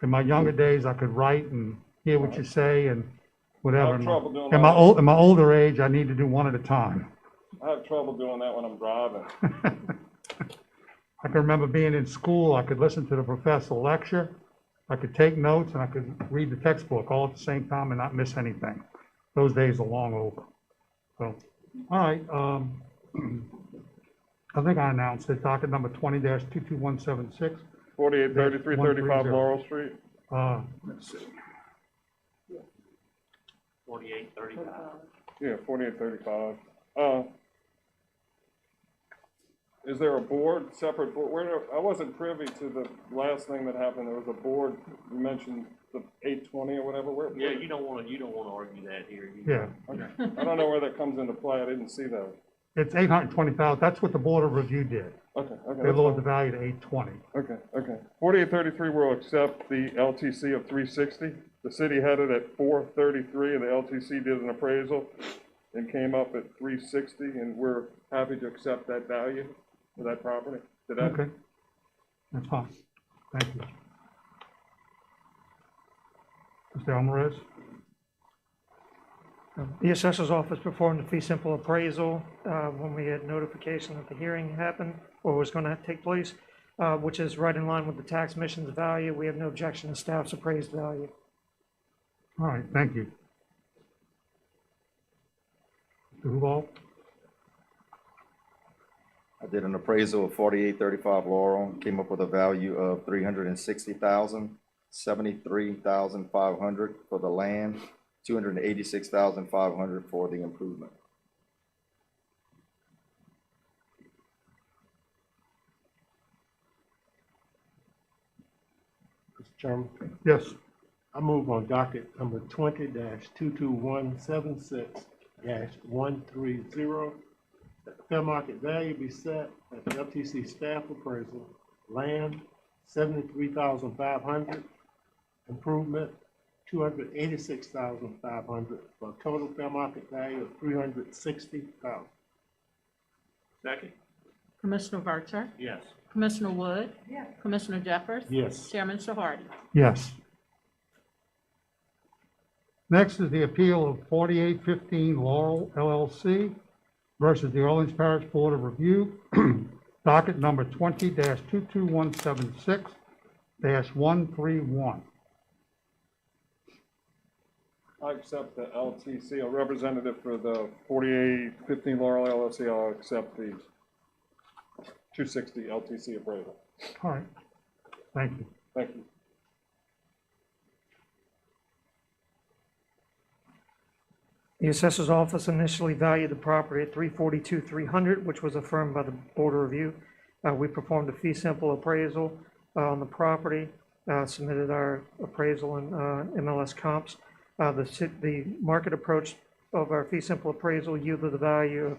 In my younger days, I could write and hear what you say and whatever. I have trouble doing In that. my older age, I need to do one at a time. I have trouble doing that when I'm driving. I can remember being in school, I could listen to the professor lecture, I could take notes, and I could read the textbook all at the same time and not miss anything. Those days are long over. So, all right, I think I announced it, docket number 20-22176. 483335 Laurel Street. Let's see. 4835. Yeah, 4835. Is there a board, separate board? I wasn't privy to the last thing that happened. There was a board, you mentioned the 820 or whatever. Yeah, you don't wanna argue that here. Yeah, Okay. I don't know where that comes into play. I didn't see that. it's 820,000, that's what the Board of Review did. Okay, They that's lowered the fine. value to 820. Okay. 4833 will accept the LTC of 360. The city had it at 433 and the LTC did an appraisal and came up at 360, and we're happy to accept that value for that property. Did that? Okay, that's fine. Thank you. Mr. Alvarez? The assessor's office performed a fee simple appraisal when we had notification that the hearing happened or was going to take place, which is right in line with the tax mission's value. We have no objection to staff's appraised value. All right, thank you. Mr. Huval? I did an appraisal of 4835 Laurel, came up with a value of $360,000, $73,500 for the land, $286,500 for the improvement. Mr. Chairman, Yes. I move on docket number 20-22176-130. That the fair market value be set at the FTC staff appraisal, land, $73,500, improvement, $286,500, for a total fair market value of $360,000. Second? Commissioner Vercher, Yes. Commissioner Wood, Yes. Commissioner Jeffers. Yes. Chairman Shahardy. Yes. Next is the appeal of 4815 Laurel LLC versus the Orleans Parish Board of Review, docket number 20-22176-131. I accept the LTC, a representative for the 4815 Laurel LLC. I'll accept the 260 LTC appraisal. All right, thank you. Thank you. The assessor's office initially valued the property at $342,300, which was affirmed by the Board of Review. We performed a fee simple appraisal on the property, submitted our appraisal and MLS comps. The market approach of our fee simple appraisal yielded a value of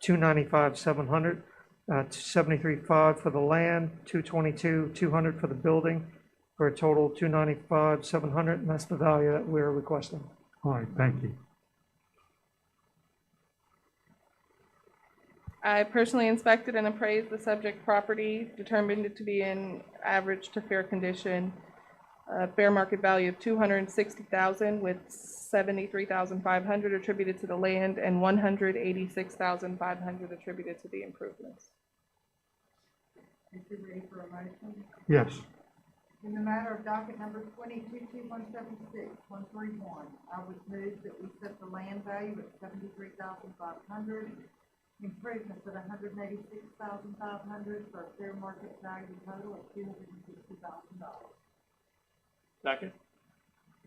$295,700, $73,500 for the land, $222,200 for the building, for a total of $295,700, and that's the value that we're requesting. All right, thank you. I personally inspected and appraised the subject property, determined it to be in average to fair condition. Fair market value of $260,000 with $73,500 attributed to the land and $186,500 attributed to the improvements. Is you ready for a motion? Yes. In the matter of docket number 20-22176-131, I would move that we set the land value at $73,500, improvements at $186,500 for a fair market value total of $260,000. Second?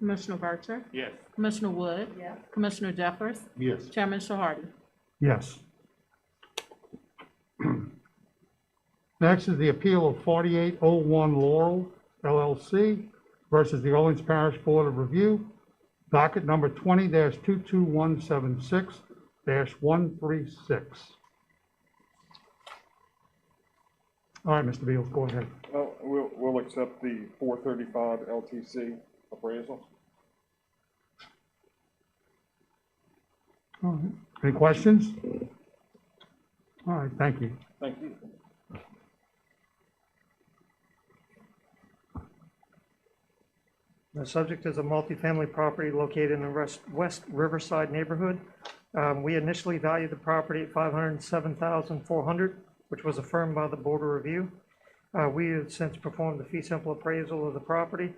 Commissioner Vercher, Yes. Commissioner Wood, Yes. Commissioner Jeffers, Yes. Chairman Shahardy. Yes. Next is the appeal of 4801 Laurel LLC versus the Orleans Parish Board of Review, docket number 20-22176-136. All right, Mr. Beals, go ahead. Well, we'll accept the 435 LTC appraisal. All right. Any questions? All right, thank you. Thank you. The subject is a multifamily property located in the West Riverside neighborhood. We initially valued the property at $507,400, which was affirmed by the Board of Review. We have since performed the fee simple appraisal of the property.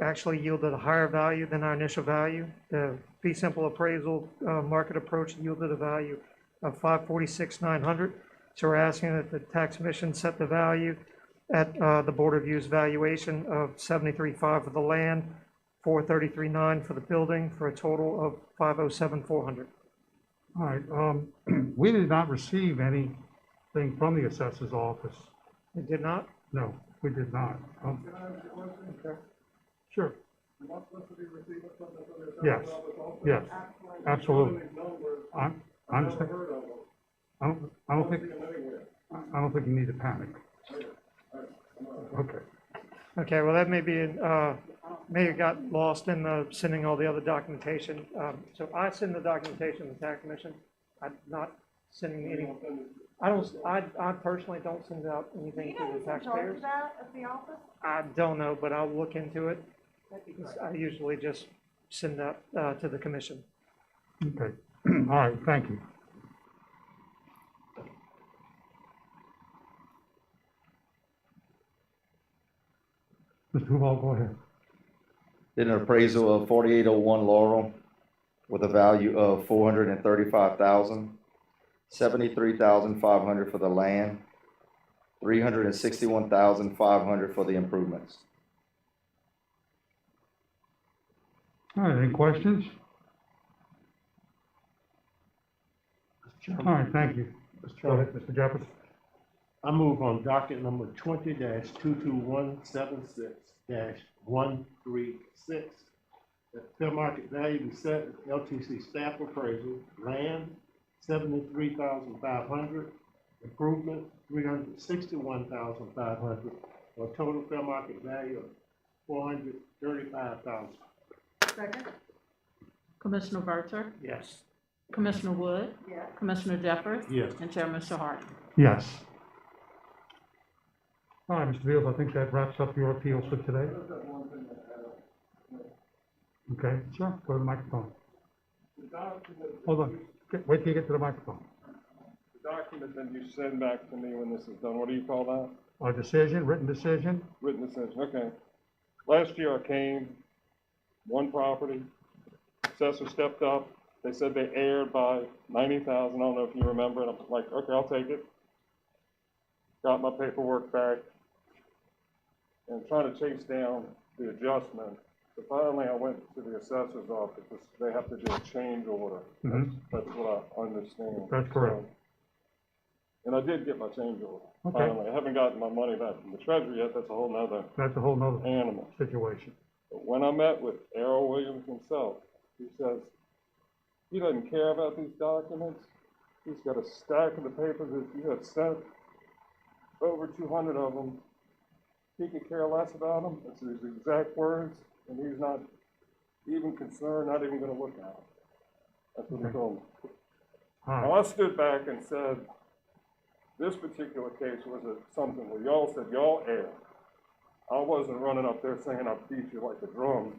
Actually yielded a higher value than our initial value. The fee simple appraisal market approach yielded a value of $546,900. So we're asking that the tax commission set the value at the Board of Review's valuation of $73,500 for the land, $433,900 for the building, for a total of $507,400. All right, we did not receive anything from the assessor's office. It did not? No, we did not. Sure. Yes, yes, absolutely. I understand. I don't think you need to panic. Okay. Okay, well, that may have got lost in sending all the other documentation. So I send the documentation to the tax commission. I'm not sending any, I personally don't send out anything to the taxpayers. that at the office? I don't know, but I'll look into it. I usually just send that to the commission. Okay, all right, thank you. Mr. Duval, go ahead. Did an appraisal of 4801 Laurel with a value of $435,000, $73,500 for the land, $361,500 for the improvements. All right, any questions? All right, thank you. Go ahead, Mr. Jefferson. I move on docket number 20-22176-136. That fair market value be set at LTC staff appraisal, land, $73,500, improvement, $361,500, for a total fair market value of $435,000. Second? Commissioner Vercher, Yes. Commissioner Wood, Yes. Commissioner Jeffers, Yes. and Chairman Shahardy. Yes. All right, Mr. Beals, I think that wraps up your appeals for today. Okay, sure, go to the microphone. Hold on, wait till you get to the microphone. The document that you send back to me when this is done, what do you call that? Our decision, written decision, Written decision, okay. Last year I came, one property, assessor stepped up, they said they erred by 90,000, I don't know if you remember, and I'm like, okay, I'll take it. Got my paperwork back, and trying to chase down the adjustment. So finally, I went to the assessor's office, they have to do a change order. That's what I understand. That's correct. So, and I did get my change order, Okay. finally. I haven't gotten my money back from the treasury yet, that's a whole nother that's a whole nother animal. situation. But when I met with Errol Williams himself, he says, he doesn't care about these documents. He's got a stack of the papers that you have sent, over 200 of them. He could care less about them. That's his exact words, and he's not even concerned, not even going to look at them. That's what he told me. All Now, right, I stood back and said, this particular case was something where y'all said y'all erred. I wasn't running up there saying I beat you like a drum,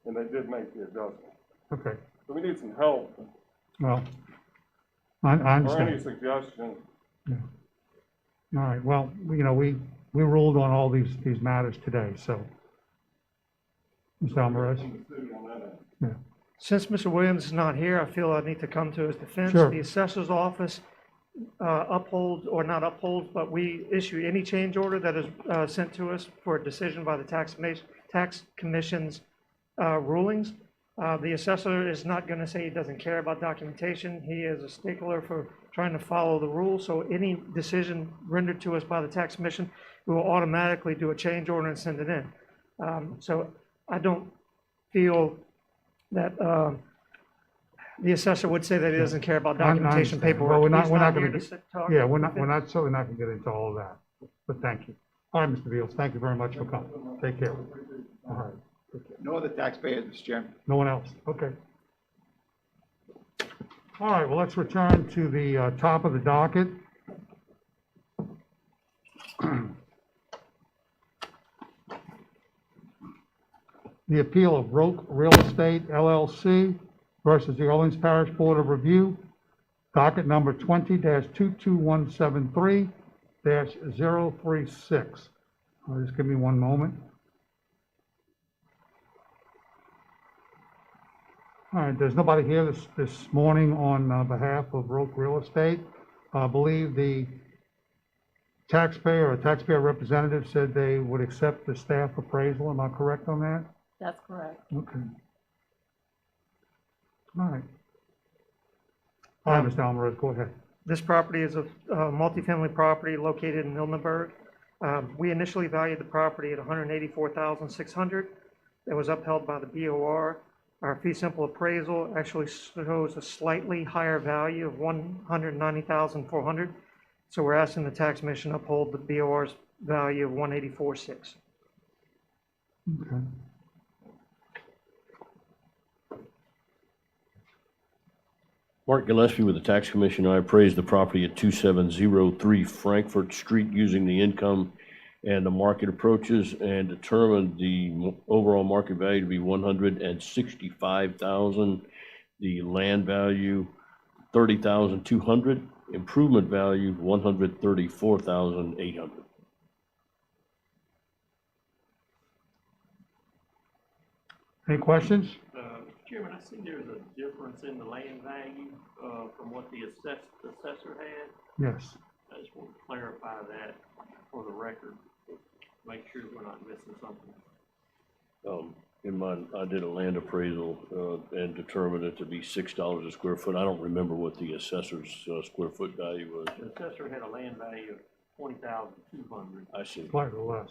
and they did make the adjustment. okay, So we need some help, well, I or any understand. suggestion. All right, well, we ruled on all these matters today, so. Mr. Alvarez? Yeah, Since Mr. Williams is not here, I feel I need to come to his defense. Sure. The assessor's office upholds, or not upholds, but we issue any change order that is sent to us for a decision by the tax commission's rulings. The assessor is not going to say he doesn't care about documentation. He is a stickler for trying to follow the rules. So any decision rendered to us by the tax commission, we will automatically do a change order and send it in. So I don't feel that the assessor would say that he doesn't care about I documentation understand. paperwork. Well, we're not He's here here to, to talk. yeah, we're not, certainly not gonna get into all of that, but thank you. All right, Mr. Beals, thank you very much for coming. Take care. All right. No other taxpayers, Mr. Chairman. No one else? Okay. All right, well, let's return to the top of the docket. The appeal of Roque Real Estate LLC versus the Orleans Parish Board of Review, docket number 20-22173-036. Just give me one moment. All right, there's nobody here this morning on behalf of Roque Real Estate. I believe the taxpayer or taxpayer representative said they would accept the staff appraisal. Am I correct on that? That's correct. Okay. All right. All right, Mr. Alvarez, go ahead. This property is a multifamily property located in Mildenberg. We initially valued the property at $184,600. It was upheld by the BOR. Our fee simple appraisal actually shows a slightly higher value of $190,400. So we're asking the tax commission to uphold the BOR's value of $184,600. Okay. Mark Gillespie with the Tax Commission. I appraised the property at 2703 Frankfurt Street using the income and the market approaches and determined the overall market value to be $165,000. The land value, $30,200. Improvement value, $134,800. Any questions? Mr. Chairman, I see there's a difference in the land value, from what the assessor had. Yes. I just want to clarify that for the record, make sure we're not missing something. In mine, I did a land appraisal and determined it to be $6 a square foot. I don't remember what the assessor's square foot value was. The assessor had a land value of $20,200. I see. Slightly less.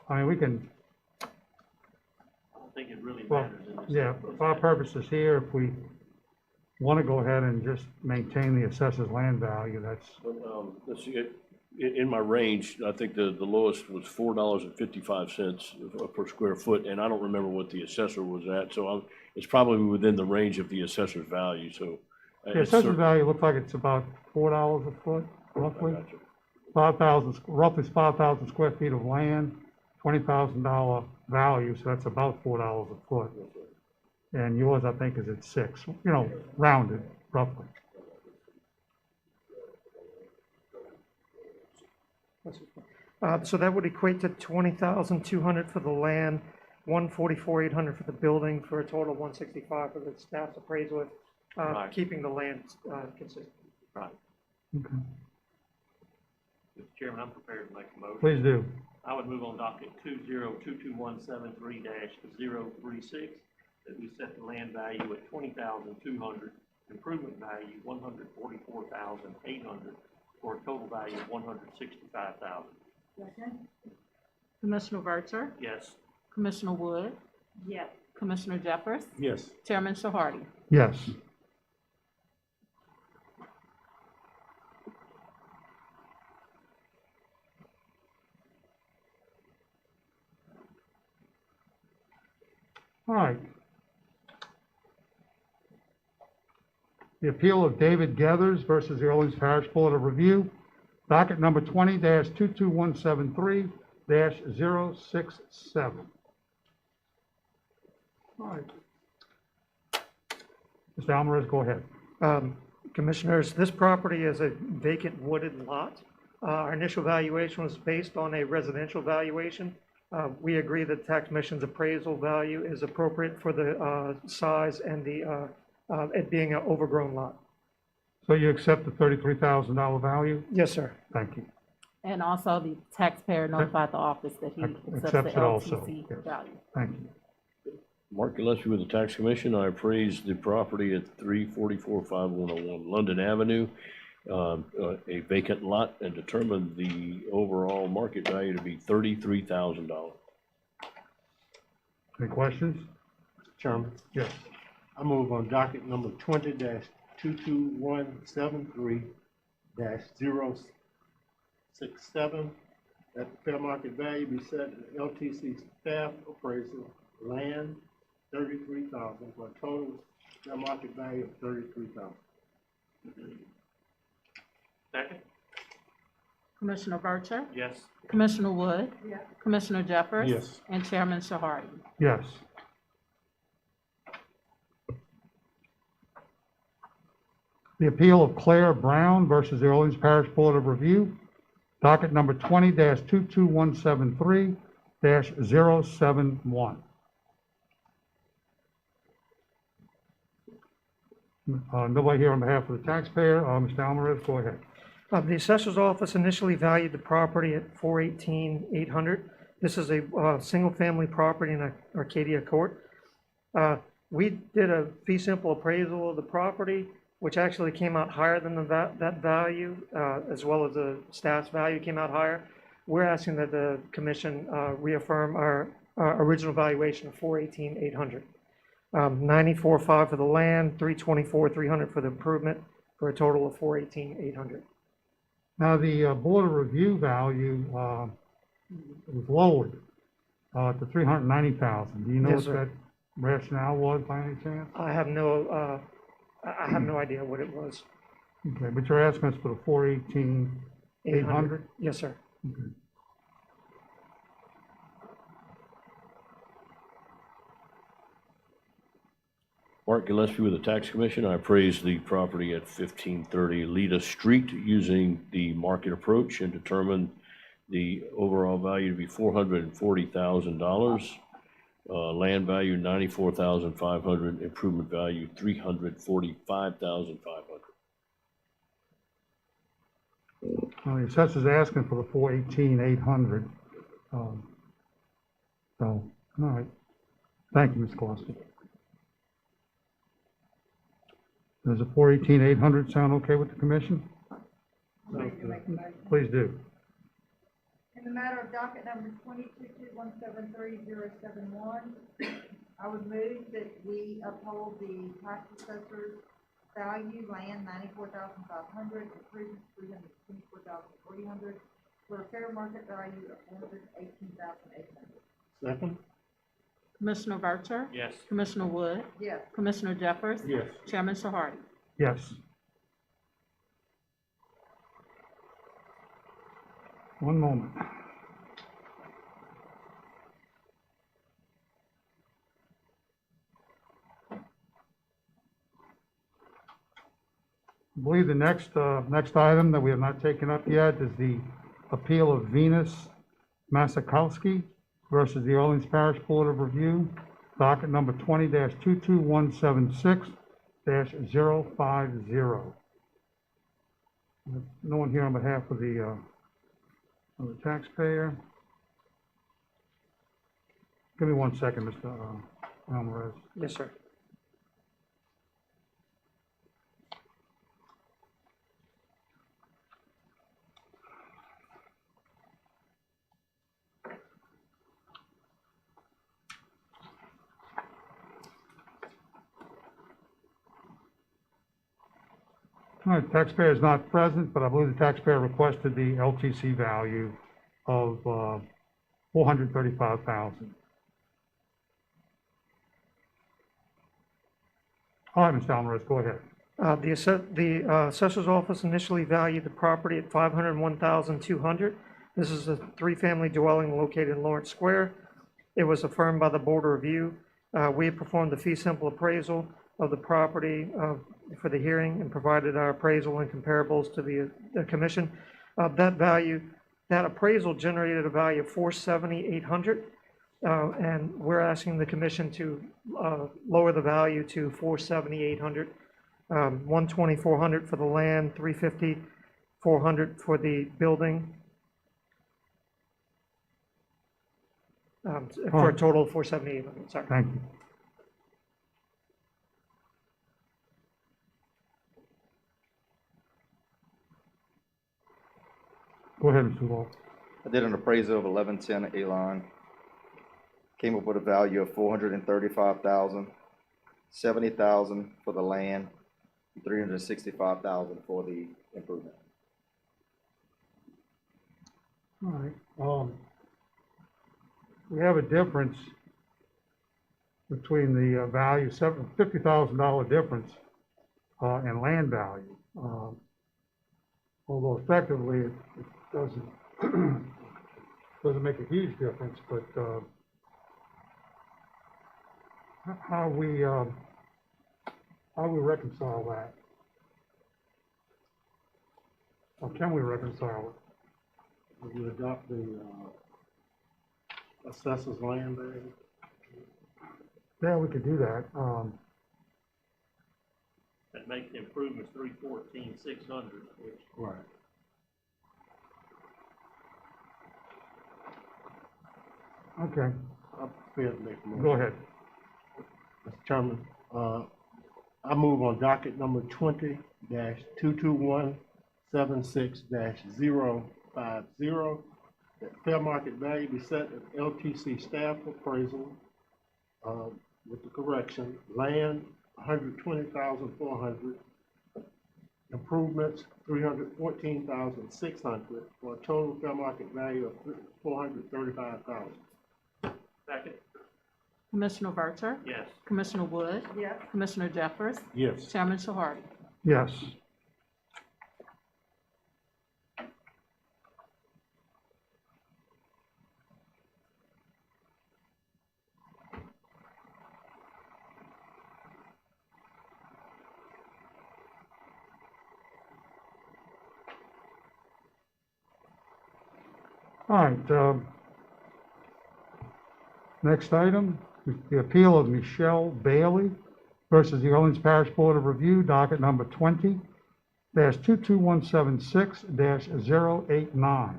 I mean, we can, I don't think it really well, matters in this. yeah, for our purposes here, if we want to go ahead and just maintain the assessor's land value, that's, But, let's see, in my range, I think the lowest was $4.55 per square foot, and I don't remember what the assessor was at, so it's probably within the range of the assessor's value, so. the assessor's value looks like it's about $4 a foot, roughly. 5,000, roughly 5,000 square feet of land, $20,000 value, so that's about $4 a foot. And yours, I think, is at 6, rounded, roughly. So that would equate to $20,200 for the land, $144,800 for the building, for a total of $165 for the staff's appraisal, Right. keeping the land consistent. Right. Okay. Mr. Chairman, I'm prepared to make a motion. Please do. I would move on docket 20-22173-036, that we set the land value at $20,200, improvement value $144,800, for a total value of $165,000. Commissioner Vercher, Yes. Commissioner Wood. Yes. Commissioner Jeffers, Yes. Chairman Shahardy. Yes. All right. The appeal of David Gathers versus the Orleans Parish Board of Review, docket number 20-22173-067. All right. Mr. Alvarez, go ahead. Commissioners, this property is a vacant wooded lot. Our initial valuation was based on a residential valuation. We agree that the tax commission's appraisal value is appropriate for the size and the it being an overgrown lot. So you accept the $33,000 value? Yes, sir. Thank you. And also the taxpayer notified the office that he accepts the Accepts it also, LTC yes. value. Thank you. Mark Gillespie with the Tax Commission. I appraised the property at 344-5101 London Avenue, a vacant lot, and determined the overall market value to be $33,000. Any questions? Mr. Chairman, Yes. I move on docket number 20-22173-067, that the fair market value be set at LTC staff appraisal, land, 33,000, for a total fair market value of 33,000. Second? Commissioner Vercher, Yes. Commissioner Wood, Yes. Commissioner Jeffers. Yes. And Chairman Shahardi. Yes. The appeal of Claire Brown versus the Orleans Parish Board of Review, docket number 20-22173-071. Nobody here on behalf of the taxpayer. Mr. Alvarez, go ahead. The assessor's office initially valued the property at $418,800. This is a single-family property in Arcadia Court. We did a fee simple appraisal of the property, which actually came out higher than that value, as well as the staff's value came out higher. We're asking that the commission reaffirm our original valuation of $418,800. $94,500 for the land, $324,300 for the improvement, for a total of $418,800. Now, the Board of Review value was lowered to $390,000. Do you know Yes, what sir. that rationale was by any chance? I have no idea what it was. Okay, but you're asking us for the $418,800? Yes, sir. Okay. Mark Gillespie with the Tax Commission. I appraised the property at 1530 Lita Street using the market approach and determined the overall value to be $440,000. Land value $94,500, improvement value $345,500. Well, the assessor's asking for the $418,800. So, all right. Thank you, Ms. Gillespie. Does the $418,800 sound okay with the commission? Please do. In the matter of docket number 222173071, I would move that we uphold the tax assessor's value, land $94,500, improvements $324,300, for a fair market value of $418,800. Second? Commissioner Vercher, Yes. Commissioner Wood, Yes. Commissioner Jeffers. Yes. Chairman Shahardi. Yes. One moment. I believe the next item that we have not taken up yet is the appeal of Venus Masakowski versus the Orleans Parish Board of Review, docket number 20-22176-050. No one here on behalf of the taxpayer. Give me 1 second, Mr. Alvarez. Yes, sir. All right, taxpayer is not present, but I believe the taxpayer requested the LTC value of $435,000. All right, Mr. Alvarez, go ahead. The assessor's office initially valued the property at $501,200. This is a three-family dwelling located in Lawrence Square. It was affirmed by the Board of Review. We have performed a fee simple appraisal of the property for the hearing and provided our appraisal and comparables to the commission. That appraisal generated a value of $470,800. And we're asking the commission to lower the value to $470,800, $124,000 for the land, $350,400 for the building, for a total of 478, sorry. Thank you. Go ahead, Mr. Wall. I did an appraisal of 1110 Alon. Came up with a value of 435,000, 70,000 for the land, 365,000 for the improvement. All right, we have a difference between the value, $50,000 difference in land value. Although effectively it doesn't, doesn't make a huge difference, but how we reconcile that? Or can we reconcile it? You adopt the assessors land value. Yeah, we could do that. That makes the improvements 314,600, which Right. Okay, I'm prepared to make a motion. go ahead. Mr. Chairman, I move on docket number 20-22176-050, that fair market value be set at LTC staff appraisal, with the correction, land, 120,400, improvements, 314,600, for a total fair market value of 435,000. second, Commissioner Vercher, yes. Commissioner Wood, Yes. Commissioner Jeffers, Yes. Chairman Shahardy. Yes. All right, next item, the appeal of Michelle Bailey versus the Orleans Parish Board of Review, docket number 20-22176-089.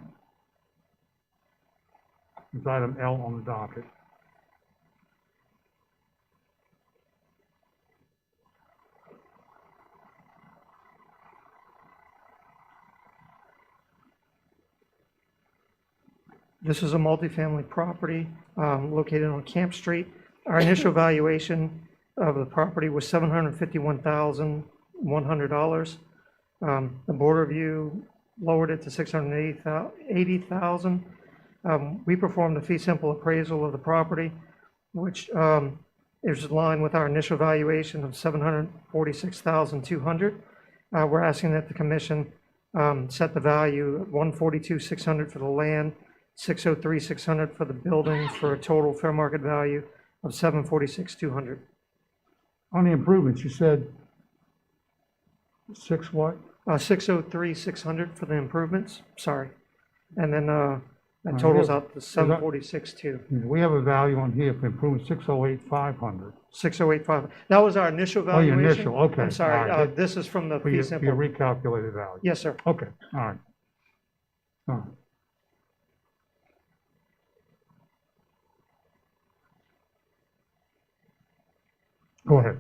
It's item L on the docket. This is a multifamily property located on Camp Street. Our initial valuation of the property was $751,100. The board review lowered it to $680,000. We performed a fee simple appraisal of the property, which is in line with our initial valuation of $746,200. We're asking that the commission set the value at $142,600 for the land, $603,600 for the building, for a total fair market value of $746,200. On the improvements, you said six what? $603,600 for the improvements, sorry. And then that Right, totals yeah. out to $746,200. We have a value on here for improvement, 608,500. 608,500. That was our initial Oh, your valuation. initial, okay. I'm sorry, all right. this is from the For fee your simple. recalculated value. Yes, sir. Okay, all right. All right. Go ahead.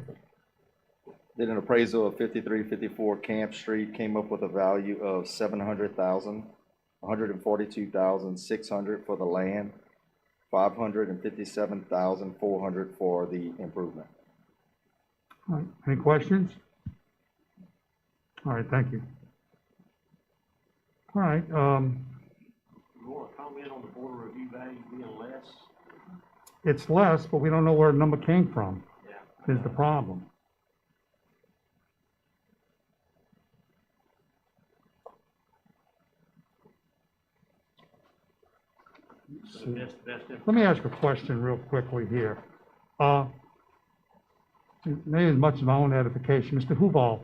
Did an appraisal of 5354 Camp Street, came up with a value of 700,000, 142,600 for the land, 557,400 for the improvement. All right, any questions? All right, thank you. All right, You want to comment on the board review value being less? it's less, but we don't know where the number came from, Yeah. is the problem. So best Let me ask a question real quickly here. Maybe as much as my own edification, Mr. Huval,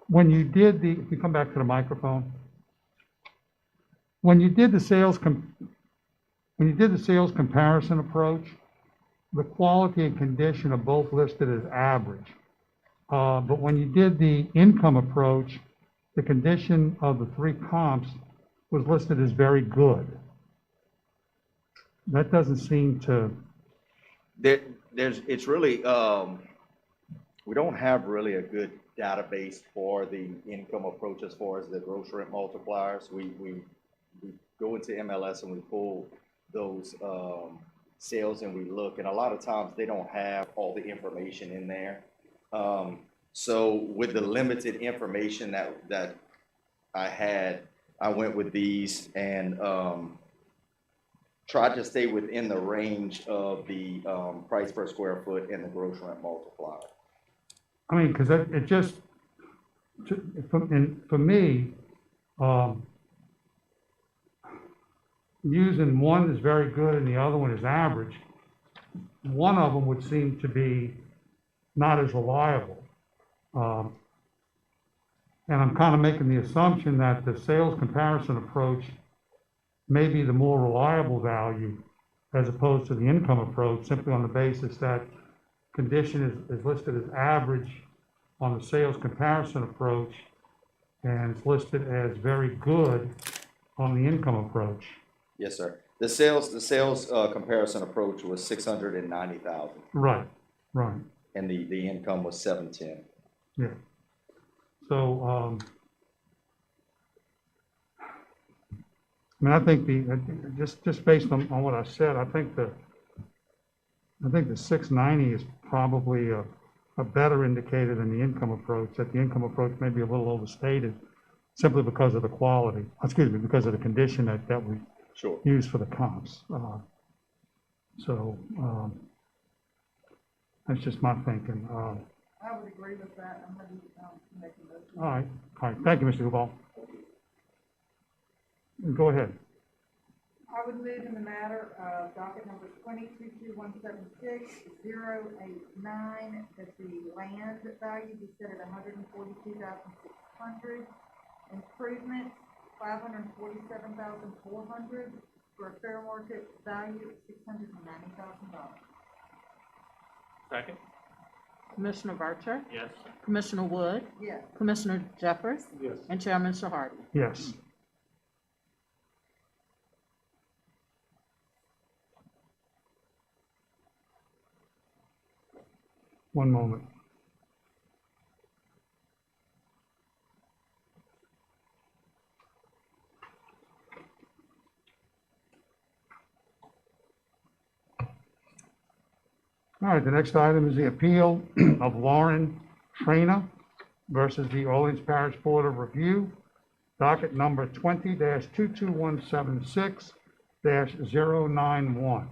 when you did the, if you come back to the microphone, when you did the sales comparison approach, the quality and condition are both listed as average. But when you did the income approach, the condition of the three comps was listed as very good. that doesn't seem to, It's really, we don't have really a good database for the income approach as far as the gross rent multipliers. We go into MLS and we pull those, sales and we look, and a lot of times they don't have all the information in there. So with the limited information that I had, I went with these and, tried to stay within the range of the, price per square foot and the gross rent multiplier. I mean, because it just, for me, using one is very good and the other one is average, one of them would seem to be not as reliable. And I'm kind of making the assumption that the sales comparison approach may be the more reliable value as opposed to the income approach, simply on the basis that condition is listed as average on the sales comparison approach, and it's listed as very good on the income approach. Yes, sir. The sales comparison approach was 690,000, Right, right, and the income was 710. yeah. So, I mean, I think just based on what I said, I think the 690 is probably a better indicator than the income approach, that the income approach may be a little overstated simply because of the quality, excuse me, because of the condition that we Sure. use for the comps. That's just my thinking. I would agree with that. I'm ready to make a motion. All right, thank you, Mr. Duval. Go ahead. I would move in the matter of docket number 2022-176-089, that the land value be set at $142,600, improvements $547,400, for a fair market value of $690,000. Second? Commissioner Vercher, Yes. Commissioner Wood, Yes. Commissioner Jeffers, Yes. and Chairman Shahardi. Yes. One moment. All right, the next item is the appeal of Lauren Traina versus the Orleans Parish Board of Review, docket number 20-22176-091.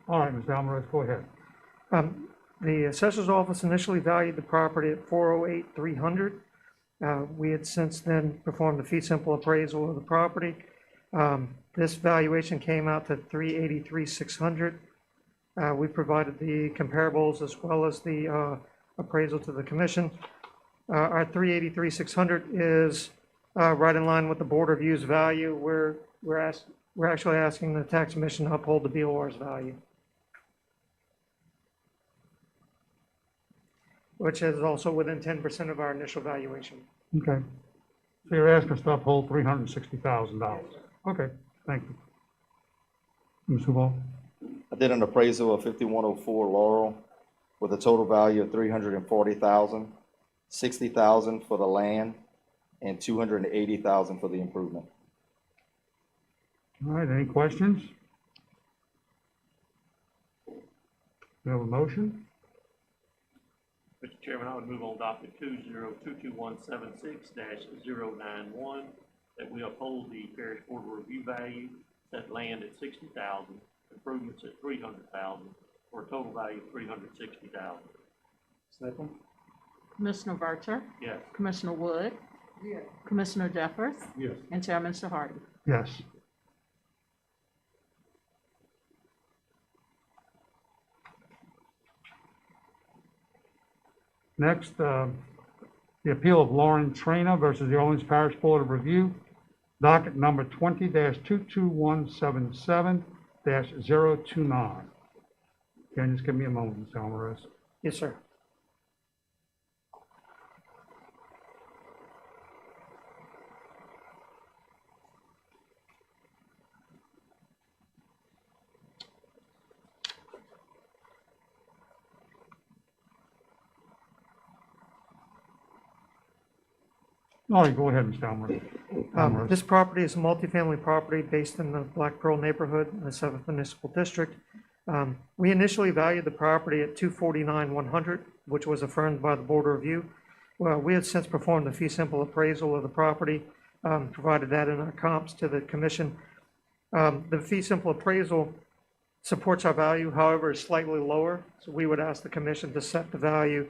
All right, Ms. Alvarez, go ahead. The assessor's office initially valued the property at $408,300. We had since then performed a fee simple appraisal of the property. This valuation came out to $383,600. We provided the comparables as well as the appraisal to the commission. Our $383,600 is right in line with the Board of Review's value. We're actually asking the tax commission to uphold the BOR's value, which is also within 10% of our initial valuation. Okay. So you're asking us to uphold $360,000. Okay, thank you. Ms. Duval? I did an appraisal of 5104 Laurel with a total value of $340,000, $60,000 for the land, and $280,000 for the improvement. All right, any questions? We have a motion? Mr. Chairman, I would move on docket 20-22176-091, that we uphold the parish board of review value, set land at $60,000, improvements at $300,000, for a total value of $360,000. Second? Commissioner Vercher, Yes. Commissioner Wood, Yes. Commissioner Jeffers, Yes. and Chairman Shahardi. Yes. Next, the appeal of Lauren Traina versus the Orleans Parish Board of Review, docket number 20-22177-029. Can you just give me a moment, Ms. Alvarez? Yes, sir. All right, go ahead, Mr. Alvarez. This property is a multifamily property based in the Black Pearl neighborhood in the 7th Municipal District. We initially valued the property at $249,100, which was affirmed by the Board of Review. Well, we have since performed a fee simple appraisal of the property, provided that in our comps to the commission. The fee simple appraisal supports our value, however, is slightly lower. So we would ask the commission to set the value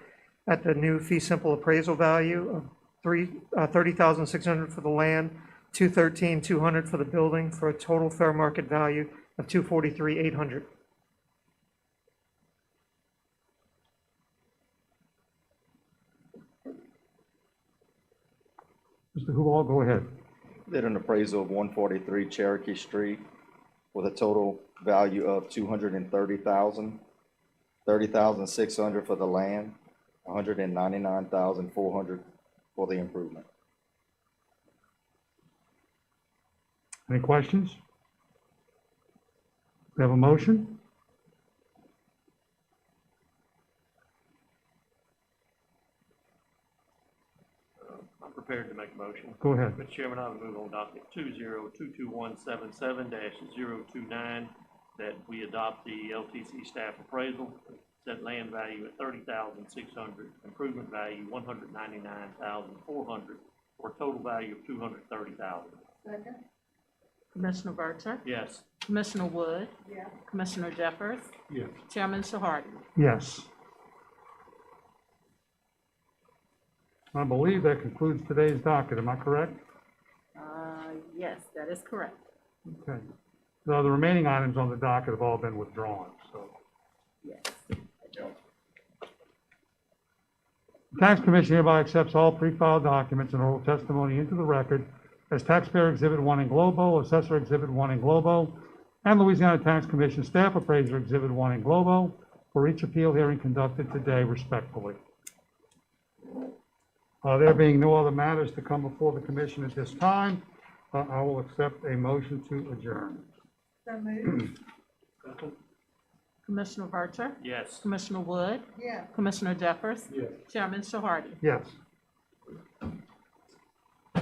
at the new fee simple appraisal value of $30,600 for the land, $213,200 for the building, for a total fair market value of $243,800. Mr. Hubal, go ahead. Did an appraisal of 143 Cherokee Street with a total value of $230,000, $30,600 for the land, $199,400 for the improvement. Any questions? We have a motion? I'm prepared to make a motion. Go ahead. Mr. Chairman, I would move on docket 20-22177-029 that we adopt the LTC staff appraisal, set land value at $30,600, improvement value $199,400, for a total value of $230,000. Second? Commissioner Vercher, Yes. Commissioner Wood, Yes. Commissioner Jeffers, Yes. Chairman Shahardi. Yes. I believe that concludes today's docket. Am I correct? Yes, that is correct. Okay. So the remaining items on the docket have all been withdrawn, so. Yes. The Tax Commission hereby accepts all pre-filed documents and oral testimony into the record as Taxpayer Exhibit 1 in Globo, Assessor Exhibit 1 in Globo, and Louisiana Tax Commission Staff Appraiser Exhibit 1 in Globo for each appeal hearing conducted today respectfully. There being no other matters to come before the commission at this time, I will accept a motion to adjourn. So moved. Commissioner Vercher, Yes. Commissioner Wood, Yes. Commissioner Jeffers, Yes. Chairman Shahardi. Yes.